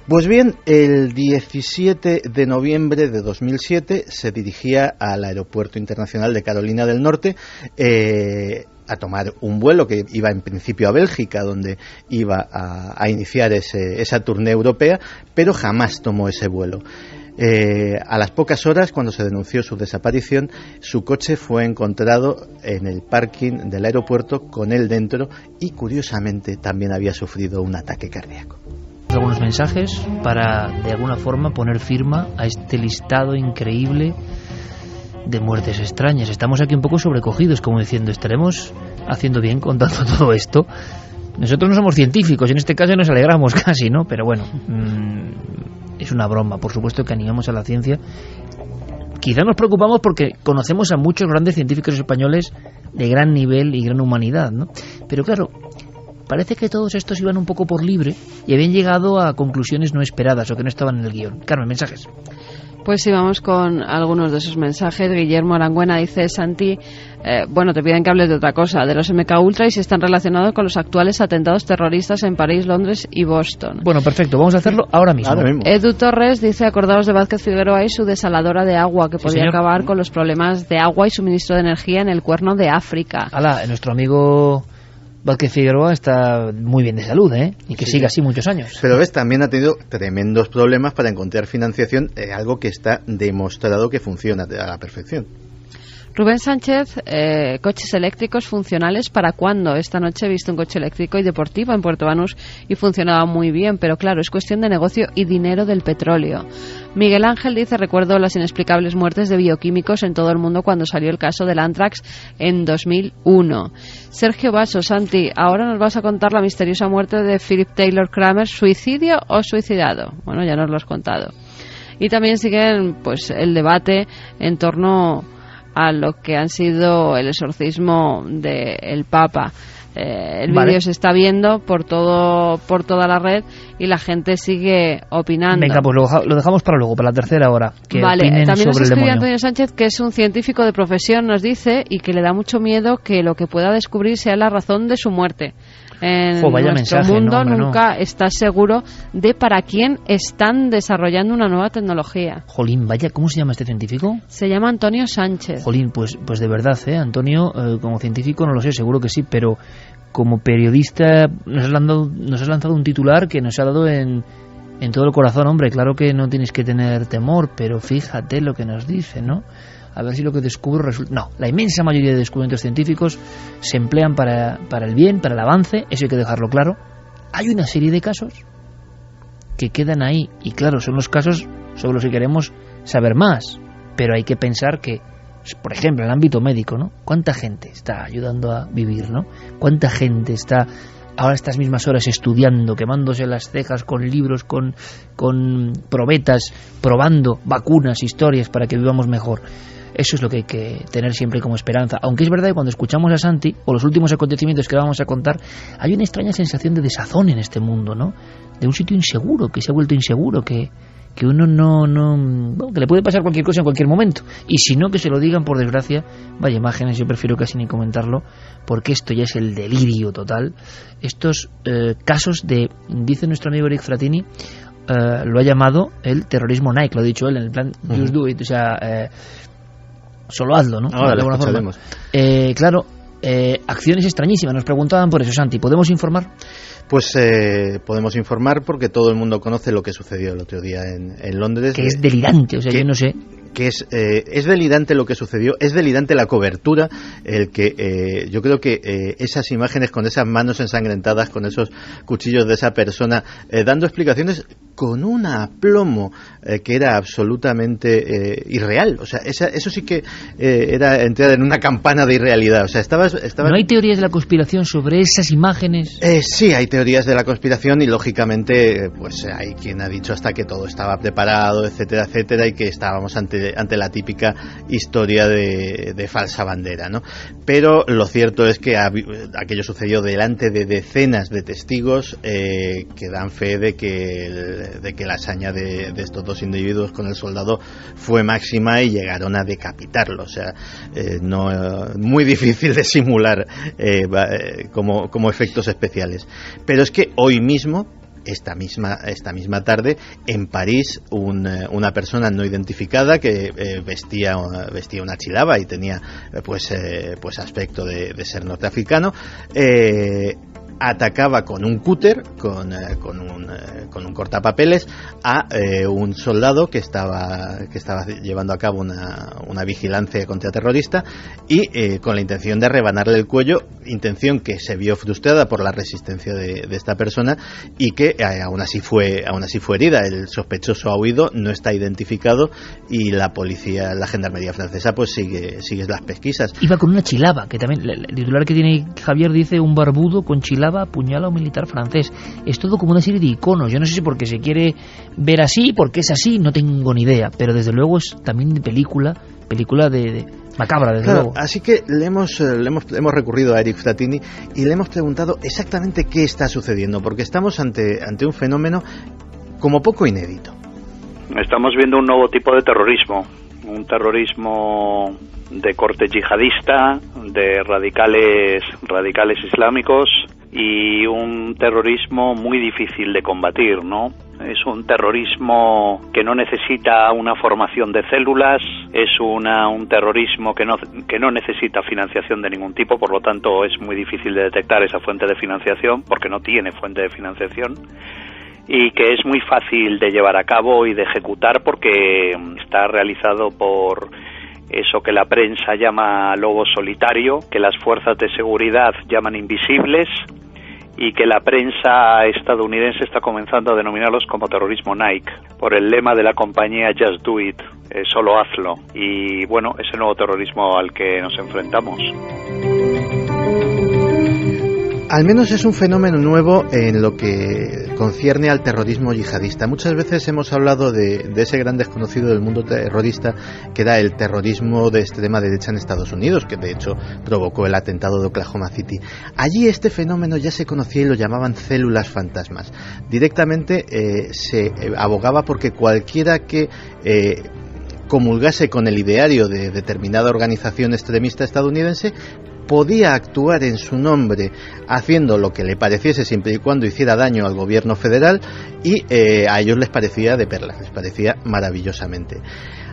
[SPEAKER 5] Pues bien, el 17 de noviembre de 2007 se dirigía al Aeropuerto Internacional de Carolina del Norte a tomar un vuelo que iba en principio a Bélgica, donde iba a iniciar esa tournée europea, pero jamás tomó ese vuelo. A las pocas horas, cuando se denunció su desaparición, su coche fue encontrado en el parking del aeropuerto con él dentro y, curiosamente, también había sufrido un ataque cardíaco.
[SPEAKER 1] Algunos mensajes para, de alguna forma, poner firma a este listado increíble de muertes extrañas. Estamos aquí un poco sobrecogidos, como diciendo, ¿estaremos haciendo bien contando todo esto? Nosotros no somos científicos, en este caso nos alegramos casi, ¿no? Pero bueno, es una broma. Por supuesto que animamos a la ciencia. Quizá nos preocupamos porque conocemos a muchos grandes científicos españoles de gran nivel y gran humanidad, ¿no? Pero claro, parece que todos estos iban un poco por libre y habían llegado a conclusiones no esperadas o que no estaban en el guión. Carmen, mensajes.
[SPEAKER 6] Pues sí, vamos con algunos de esos mensajes. Guillermo Arangüena dice: Santi, te piden que hables de otra cosa, de los MK Ultra, y si están relacionados con los actuales atentados terroristas en París, Londres y Boston.
[SPEAKER 1] Bueno, perfecto, vamos a hacerlo ahora mismo.
[SPEAKER 6] Edu Torres dice: acordaos de Vázquez Figueroa y su desaladora de agua, que podría acabar con los problemas de agua y suministro de energía en el Cuerno de África.
[SPEAKER 1] Nuestro amigo Vázquez Figueroa está muy bien de salud, y que siga así muchos años.
[SPEAKER 5] Pero ves, también ha tenido tremendos problemas para encontrar financiación, algo que está demostrado que funciona a la perfección.
[SPEAKER 6] Rubén Sánchez, coches eléctricos funcionales, ¿para cuándo? Esta noche he visto un coche eléctrico y deportivo en Puerto Banús y funcionaba muy bien, pero claro, es cuestión de negocio y dinero del petróleo. Miguel Ángel dice: recuerdo las inexplicables muertes de bioquímicos en todo el mundo cuando salió el caso del Anthrax en 2001. Sergio Basso: Santi, ahora nos vas a contar la misteriosa muerte de Philip Taylor Kramer, ¿suicidio o suicidado? Bueno, ya nos lo has contado. Y también siguen el debate en torno a lo que han sido el exorcismo del Papa. El vídeo se está viendo por toda la red y la gente sigue opinando.
[SPEAKER 1] Venga, pues lo dejamos para luego, para la tercera hora. Que
[SPEAKER 6] también nos escribe Antonio
[SPEAKER 1] Sánchez,
[SPEAKER 6] que es un científico de profesión, nos dice, y que le da mucho miedo que lo que pueda descubrir sea la razón de su muerte. En nuestro mundo nunca estás seguro de para quién están desarrollando una nueva tecnología.
[SPEAKER 1] Jolín, vaya, ¿cómo se llama este científico?
[SPEAKER 6] Se llama Antonio Sánchez.
[SPEAKER 1] Jolín, pues de verdad, Antonio, como científico no lo sé, seguro que sí, pero como periodista nos has lanzado un titular que nos ha dado en todo el corazón. Hombre, claro que no tienes que tener temor, pero fíjate lo que nos dice, ¿no? A ver si lo que descubro resulta... No, la inmensa mayoría de descubrimientos científicos se emplean para el bien, para el avance, eso hay que dejarlo claro. Hay una serie de casos que quedan ahí, y claro, son los casos sobre los que queremos saber más, pero hay que pensar que, por ejemplo, en el ámbito médico, ¿no? ¿Cuánta gente está ayudando a vivir, ¿no? ¿Cuánta gente está ahora estas mismas horas estudiando, quemándose las cejas con libros, con probetas, probando vacunas, historias para que vivamos mejor? Eso es lo que hay que tener siempre como esperanza. Aunque es verdad que cuando escuchamos a Santi, o los últimos acontecimientos que vamos a contar, hay una extraña sensación de desazón en este mundo, ¿no? De un sitio inseguro, que se ha vuelto inseguro, que uno bueno, que le puede pasar cualquier cosa en cualquier momento. Y si no, que se lo digan, por desgracia. Vaya imágenes, yo prefiero casi ni comentarlo, porque esto ya es el delirio total. Estos casos dice nuestro amigo Eric Frattini, lo ha llamado el terrorismo Nike, lo ha dicho él, en el plan just do it, o sea... solo hazlo, ¿no?
[SPEAKER 5] Ahora de alguna forma.
[SPEAKER 1] Claro, acciones extrañísimas. Nos preguntaban por eso, Santi. ¿Podemos informar?
[SPEAKER 5] Pues podemos informar porque todo el mundo conoce lo que sucedió el otro día en Londres.
[SPEAKER 1] Que es delirante, o sea, yo no sé.
[SPEAKER 5] Que es delirante lo que sucedió, es delirante la cobertura, yo creo que esas imágenes con esas manos ensangrentadas, con esos cuchillos de esa persona, dando explicaciones con un aplomo que era absolutamente irreal. O sea, eso sí que era entrar en una campana de irrealidad. O sea, estaba...
[SPEAKER 1] ¿No hay teorías de la conspiración sobre esas imágenes?
[SPEAKER 5] Sí, hay teorías de la conspiración y lógicamente pues hay quien ha dicho hasta que todo estaba preparado, etcétera, etcétera, y que estábamos ante la típica historia de falsa bandera, ¿no? Pero lo cierto es que aquello sucedió delante de decenas de testigos que dan fe de que la hazaña de estos dos individuos con el soldado fue máxima y llegaron a decapitarlo. O sea, muy difícil de simular como efectos especiales. Pero es que hoy mismo, esta misma tarde, en París, una persona no identificada que vestía una chilaba y tenía pues aspecto de ser norteafricano, atacaba con un cúter, con un cortapapeles a un soldado que estaba llevando a cabo una vigilancia contraterrorista y con la intención de rebanarle el cuello, intención que se vio frustrada por la resistencia de esta persona y que aún así fue herida. El sospechoso ha huido, no está identificado y la gendarmería francesa pues sigue las pesquisas.
[SPEAKER 1] Iba con una chilaba, que también el titular que tiene Javier dice: un barbudo con chilaba apuñala a un militar francés. Es todo como una serie de iconos. Yo no sé si porque se quiere ver así, porque es así, no tengo ni idea, pero desde luego es también de película de macabra, desde luego.
[SPEAKER 5] Así que le hemos recurrido a Eric Frattini y le hemos preguntado exactamente qué está sucediendo, porque estamos ante un fenómeno como poco inédito.
[SPEAKER 7] Estamos viendo un nuevo tipo de terrorismo, un terrorismo de corte yihadista, de radicales islámicos, y un terrorismo muy difícil de combatir, ¿no? Es un terrorismo que no necesita una formación de células, es un terrorismo que no necesita financiación de ningún tipo, por lo tanto es muy difícil de detectar esa fuente de financiación, porque no tiene fuente de financiación, y que es muy fácil de llevar a cabo y de ejecutar porque está realizado por eso que la prensa llama lobo solitario, que las fuerzas de seguridad llaman invisibles y que la prensa estadounidense está comenzando a denominarlos como terrorismo Nike, por el lema de la compañía Just Do It, solo hazlo. Y bueno, es el nuevo terrorismo al que nos enfrentamos.
[SPEAKER 5] Al menos es un fenómeno nuevo en lo que concierne al terrorismo yihadista. Muchas veces hemos hablado de ese gran desconocido del mundo terrorista que era el terrorismo de extrema derecha en Estados Unidos, que de hecho provocó el atentado de Oklahoma City. Allí este fenómeno ya se conocía y lo llamaban células fantasmas. Directamente se abogaba porque cualquiera que comulgase con el ideario de determinada organización extremista estadounidense podía actuar en su nombre haciendo lo que le pareciese siempre y cuando hiciera daño al gobierno federal y a ellos les parecía de perlas, les parecía maravillosamente.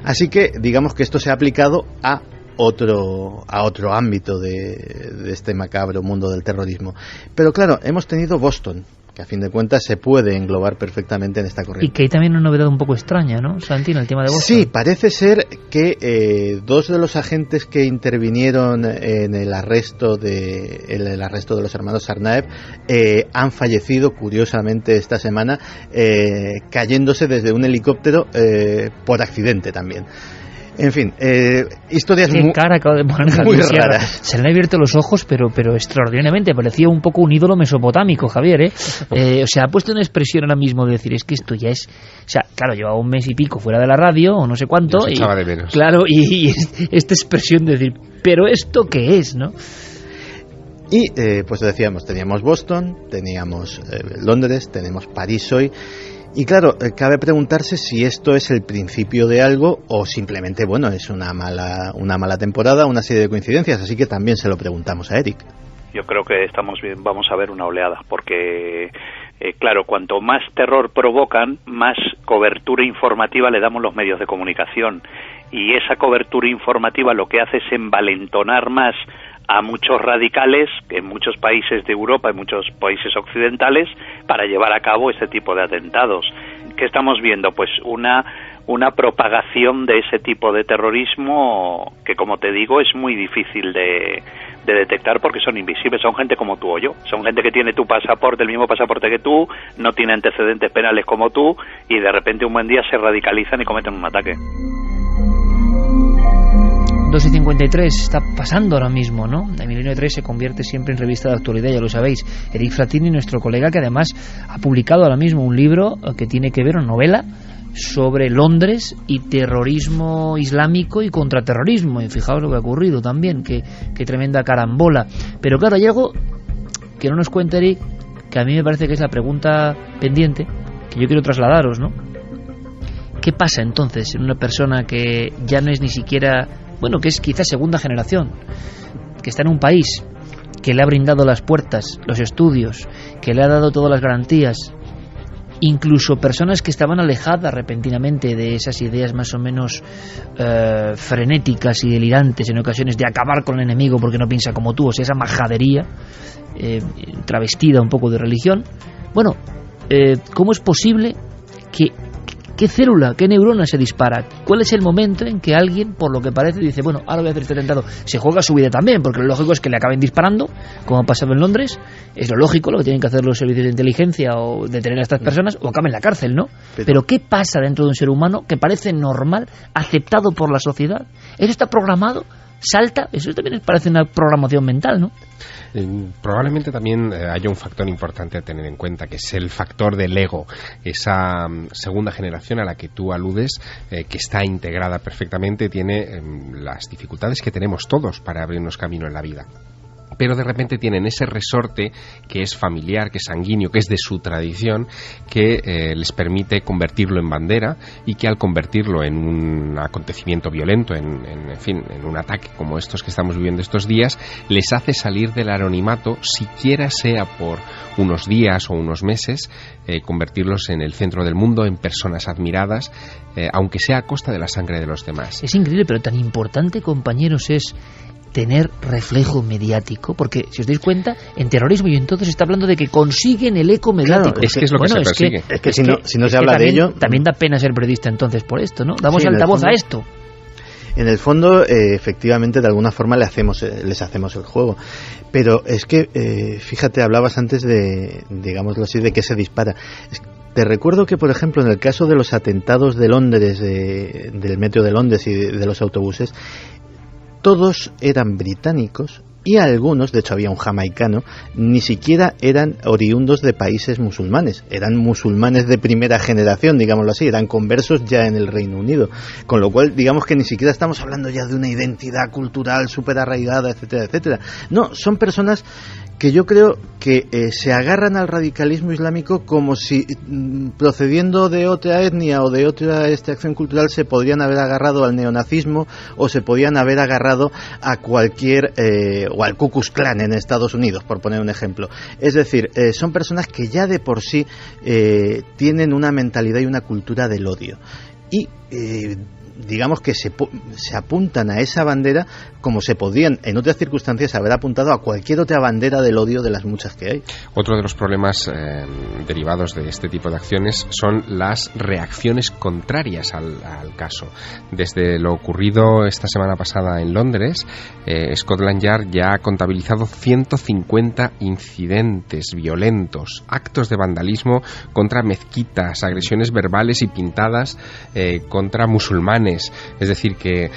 [SPEAKER 5] Así que digamos que esto se ha aplicado a otro ámbito de este macabro mundo del terrorismo. Pero claro, hemos tenido Boston, que a fin de cuentas se puede englobar perfectamente en esta corriente.
[SPEAKER 1] Y que hay también una novedad un poco extraña, ¿no, Santino, el tema de Boston?
[SPEAKER 5] Sí, parece ser que dos de los agentes que intervinieron en el arresto de los hermanos Tsarnaev han fallecido, curiosamente, esta semana, cayéndose desde un helicóptero por accidente también. En fin, historias
[SPEAKER 1] muy
[SPEAKER 5] raras.
[SPEAKER 1] Se le han abierto los ojos, pero extraordinariamente. Parecía un poco un ídolo mesopotámico, Javier, O sea, ha puesto una expresión ahora mismo de decir, es que esto ya es... O sea, claro, llevaba un mes y pico fuera de la radio, o no sé cuánto.
[SPEAKER 2] Se echaba de menos.
[SPEAKER 1] Claro, y esta expresión de decir, ¿pero esto qué es, no?
[SPEAKER 5] Y, pues decíamos, teníamos Boston, teníamos Londres, tenemos París hoy... Y claro, cabe preguntarse si esto es el principio de algo o simplemente, bueno, es una mala temporada, una serie de coincidencias, así que también se lo preguntamos a Eric.
[SPEAKER 7] Yo creo que estamos bien, vamos a ver una oleada, porque claro, cuanto más terror provocan, más cobertura informativa le damos los medios de comunicación, y esa cobertura informativa lo que hace es envalentonar más a muchos radicales en muchos países de Europa y muchos países occidentales para llevar a cabo este tipo de atentados. ¿Qué estamos viendo? Pues una propagación de ese tipo de terrorismo que, como te digo, es muy difícil de detectar porque son invisibles, son gente como tú o yo, son gente que tiene tu pasaporte, el mismo pasaporte que tú, no tiene antecedentes penales como tú y de repente un buen día se radicalizan y cometen un ataque.
[SPEAKER 1] 2:53 está pasando ahora mismo, ¿no? El Milenio 3 se convierte siempre en revista de actualidad, ya lo sabéis. Eric Frattini, nuestro colega, que además ha publicado ahora mismo un libro que tiene que ver, una novela, sobre Londres y terrorismo islámico y contraterrorismo. Y fijaos lo que ha ocurrido también, qué tremenda carambola. Pero claro, hay algo que no nos cuenta Eric, que a mí me parece que es la pregunta pendiente, que yo quiero trasladaros, ¿no? ¿Qué pasa entonces en una persona que ya no es ni siquiera... Bueno, que es quizás segunda generación, que está en un país que le ha brindado las puertas, los estudios, que le ha dado todas las garantías, incluso personas que estaban alejadas repentinamente de esas ideas más o menos frenéticas y delirantes en ocasiones de acabar con el enemigo porque no piensa como tú, o sea, esa majadería travestida un poco de religión. Bueno, ¿cómo es posible que... ¿Qué célula, qué neurona se dispara? ¿Cuál es el momento en que alguien, por lo que parece, dice, bueno, ahora voy a hacer este atentado? Se juega su vida también, porque lo lógico es que le acaben disparando, como ha pasado en Londres. Es lo lógico, lo que tienen que hacer los servicios de inteligencia o detener a estas personas, o acaben en la cárcel, ¿no? Pero ¿qué pasa dentro de un ser humano que parece normal, aceptado por la sociedad? ¿Eso está programado? ¿Salta? Eso también parece una programación mental, ¿no?
[SPEAKER 2] Probablemente también haya un factor importante a tener en cuenta, que es el factor del ego, esa segunda generación a la que tú aludes, que está integrada perfectamente, tiene las dificultades que tenemos todos para abrirnos camino en la vida. Pero de repente tienen ese resorte que es familiar, que es sanguíneo, que es de su tradición, que les permite convertirlo en bandera y que al convertirlo en un acontecimiento violento, en un ataque como estos que estamos viviendo estos días, les hace salir del anonimato, siquiera sea por unos días o unos meses, convertirlos en el centro del mundo, en personas admiradas, aunque sea a costa de la sangre de los demás.
[SPEAKER 1] Es increíble, pero tan importante, compañeros, es tener reflejo mediático, porque si os dais cuenta, en terrorismo y en todo se está hablando de que consiguen el eco mediático.
[SPEAKER 2] Claro, es que es lo que se persigue.
[SPEAKER 5] Es que si no se habla de ello...
[SPEAKER 1] También da pena ser periodista entonces por esto, ¿no? Damos altavoz a esto.
[SPEAKER 5] En el fondo, efectivamente, de alguna forma les hacemos el juego. Pero es que, fíjate, hablabas antes de, digámoslo así, de que se dispara. Te recuerdo que, por ejemplo, en el caso de los atentados de Londres, del metro de Londres y de los autobuses, todos eran británicos y algunos, de hecho había un jamaicano, ni siquiera eran oriundos de países musulmanes, eran musulmanes de primera generación, digámoslo así, eran conversos ya en el Reino Unido, con lo cual digamos que ni siquiera estamos hablando ya de una identidad cultural súper arraigada, etcétera, etcétera. No, son personas que yo creo que se agarran al radicalismo islámico como si procediendo de otra etnia o de otra extracción cultural se podrían haber agarrado al neonazismo o se podían haber agarrado a cualquier o al Ku Klux Klan en Estados Unidos, por poner un ejemplo. Es decir, son personas que ya de por sí tienen una mentalidad y una cultura del odio y digamos que se apuntan a esa bandera como se podrían en otras circunstancias haber apuntado a cualquier otra bandera del odio de las muchas que hay.
[SPEAKER 2] Otro de los problemas derivados de este tipo de acciones son las reacciones contrarias al caso. Desde lo ocurrido esta semana pasada en Londres, Scotland Yard ya ha contabilizado 150 incidentes violentos, actos de vandalismo contra mezquitas, agresiones verbales y pintadas contra musulmanes. Es decir, que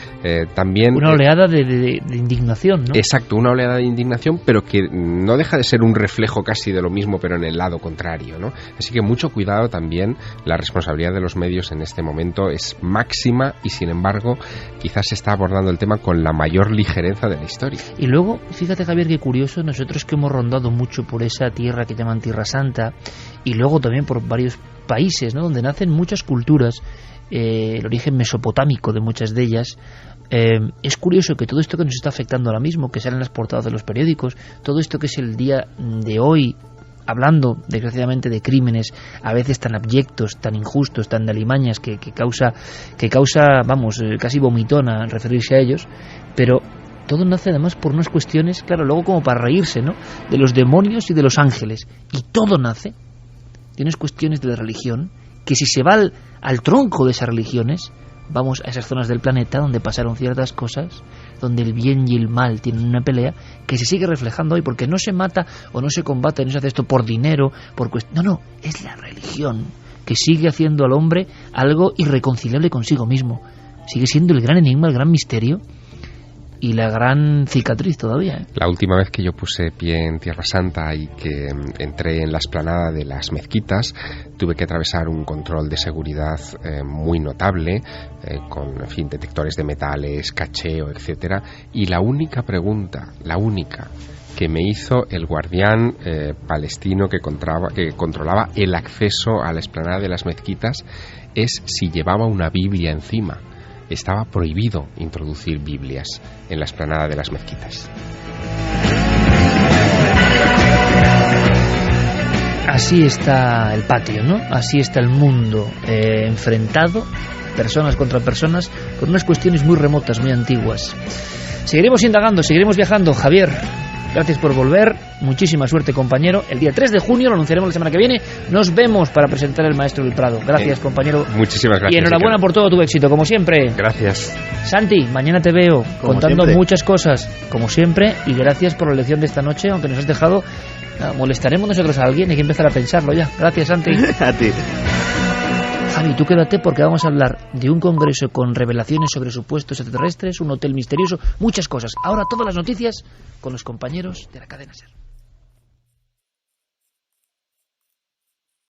[SPEAKER 2] también...
[SPEAKER 1] Una oleada de indignación, ¿no?
[SPEAKER 2] Exacto, una oleada de indignación, pero que no deja de ser un reflejo casi de lo mismo, pero en el lado contrario, ¿no? Así que mucho cuidado también, la responsabilidad de los medios en este momento es máxima y, sin embargo, quizás se está abordando el tema con la mayor ligereza de la historia.
[SPEAKER 1] Y luego, fíjate, Javier, qué curioso, nosotros que hemos rondado mucho por esa tierra que llaman Tierra Santa y luego también por varios países, ¿no?, donde nacen muchas culturas, el origen mesopotámico de muchas de ellas, es curioso que todo esto que nos está afectando ahora mismo, que sale en las portadas de los periódicos, todo esto que es el día de hoy, hablando desgraciadamente de crímenes a veces tan abyectos, tan injustos, tan de alimañas, que causa vamos, casi vomitona referirse a ellos, pero todo nace además por unas cuestiones, claro, luego como para reírse, ¿no?, de los demonios y de los ángeles, y todo nace de unas cuestiones de la religión que si se va al tronco de esas religiones, vamos a esas zonas del planeta donde pasaron ciertas cosas, donde el bien y el mal tienen una pelea que se sigue reflejando hoy, porque no se mata o no se combate, no se hace esto por dinero, no, es la religión que sigue haciendo al hombre algo irreconciliable consigo mismo. Sigue siendo el gran enigma, el gran misterio y la gran cicatriz todavía, ¿eh?
[SPEAKER 2] La última vez que yo puse pie en Tierra Santa y que entré en la explanada de las mezquitas, tuve que atravesar un control de seguridad muy notable, con, en fin, detectores de metales, cacheo, etcétera. Y la única pregunta, que me hizo el guardián palestino que controlaba el acceso a la explanada de las mezquitas es si llevaba una Biblia encima. Estaba prohibido introducir Biblias en la explanada de las mezquitas.
[SPEAKER 1] Así está el patio, ¿no? Así está el mundo enfrentado, personas contra personas, con unas cuestiones muy remotas, muy antiguas. Seguiremos indagando, seguiremos viajando. Javier, gracias por volver. Muchísima suerte, compañero. El día 3 de junio, lo anunciaremos la semana que viene, nos vemos para presentar El Maestro del Prado. Gracias, compañero.
[SPEAKER 2] Muchísimas gracias.
[SPEAKER 1] Y enhorabuena por todo tu éxito, como siempre.
[SPEAKER 2] Gracias.
[SPEAKER 1] Santi, mañana te veo
[SPEAKER 5] como
[SPEAKER 1] contando
[SPEAKER 5] siempre.
[SPEAKER 1] Muchas cosas, como siempre, y gracias por la lección de esta noche, aunque nos has dejado... ¿Molestaremos nosotros a alguien? Hay que empezar a pensarlo ya. Gracias, Santi.
[SPEAKER 5] A ti.
[SPEAKER 1] Javi, tú quédate porque vamos a hablar de un congreso con revelaciones sobre supuestos extraterrestres, un hotel misterioso, muchas cosas. Ahora todas las noticias con los compañeros de la cadena SER.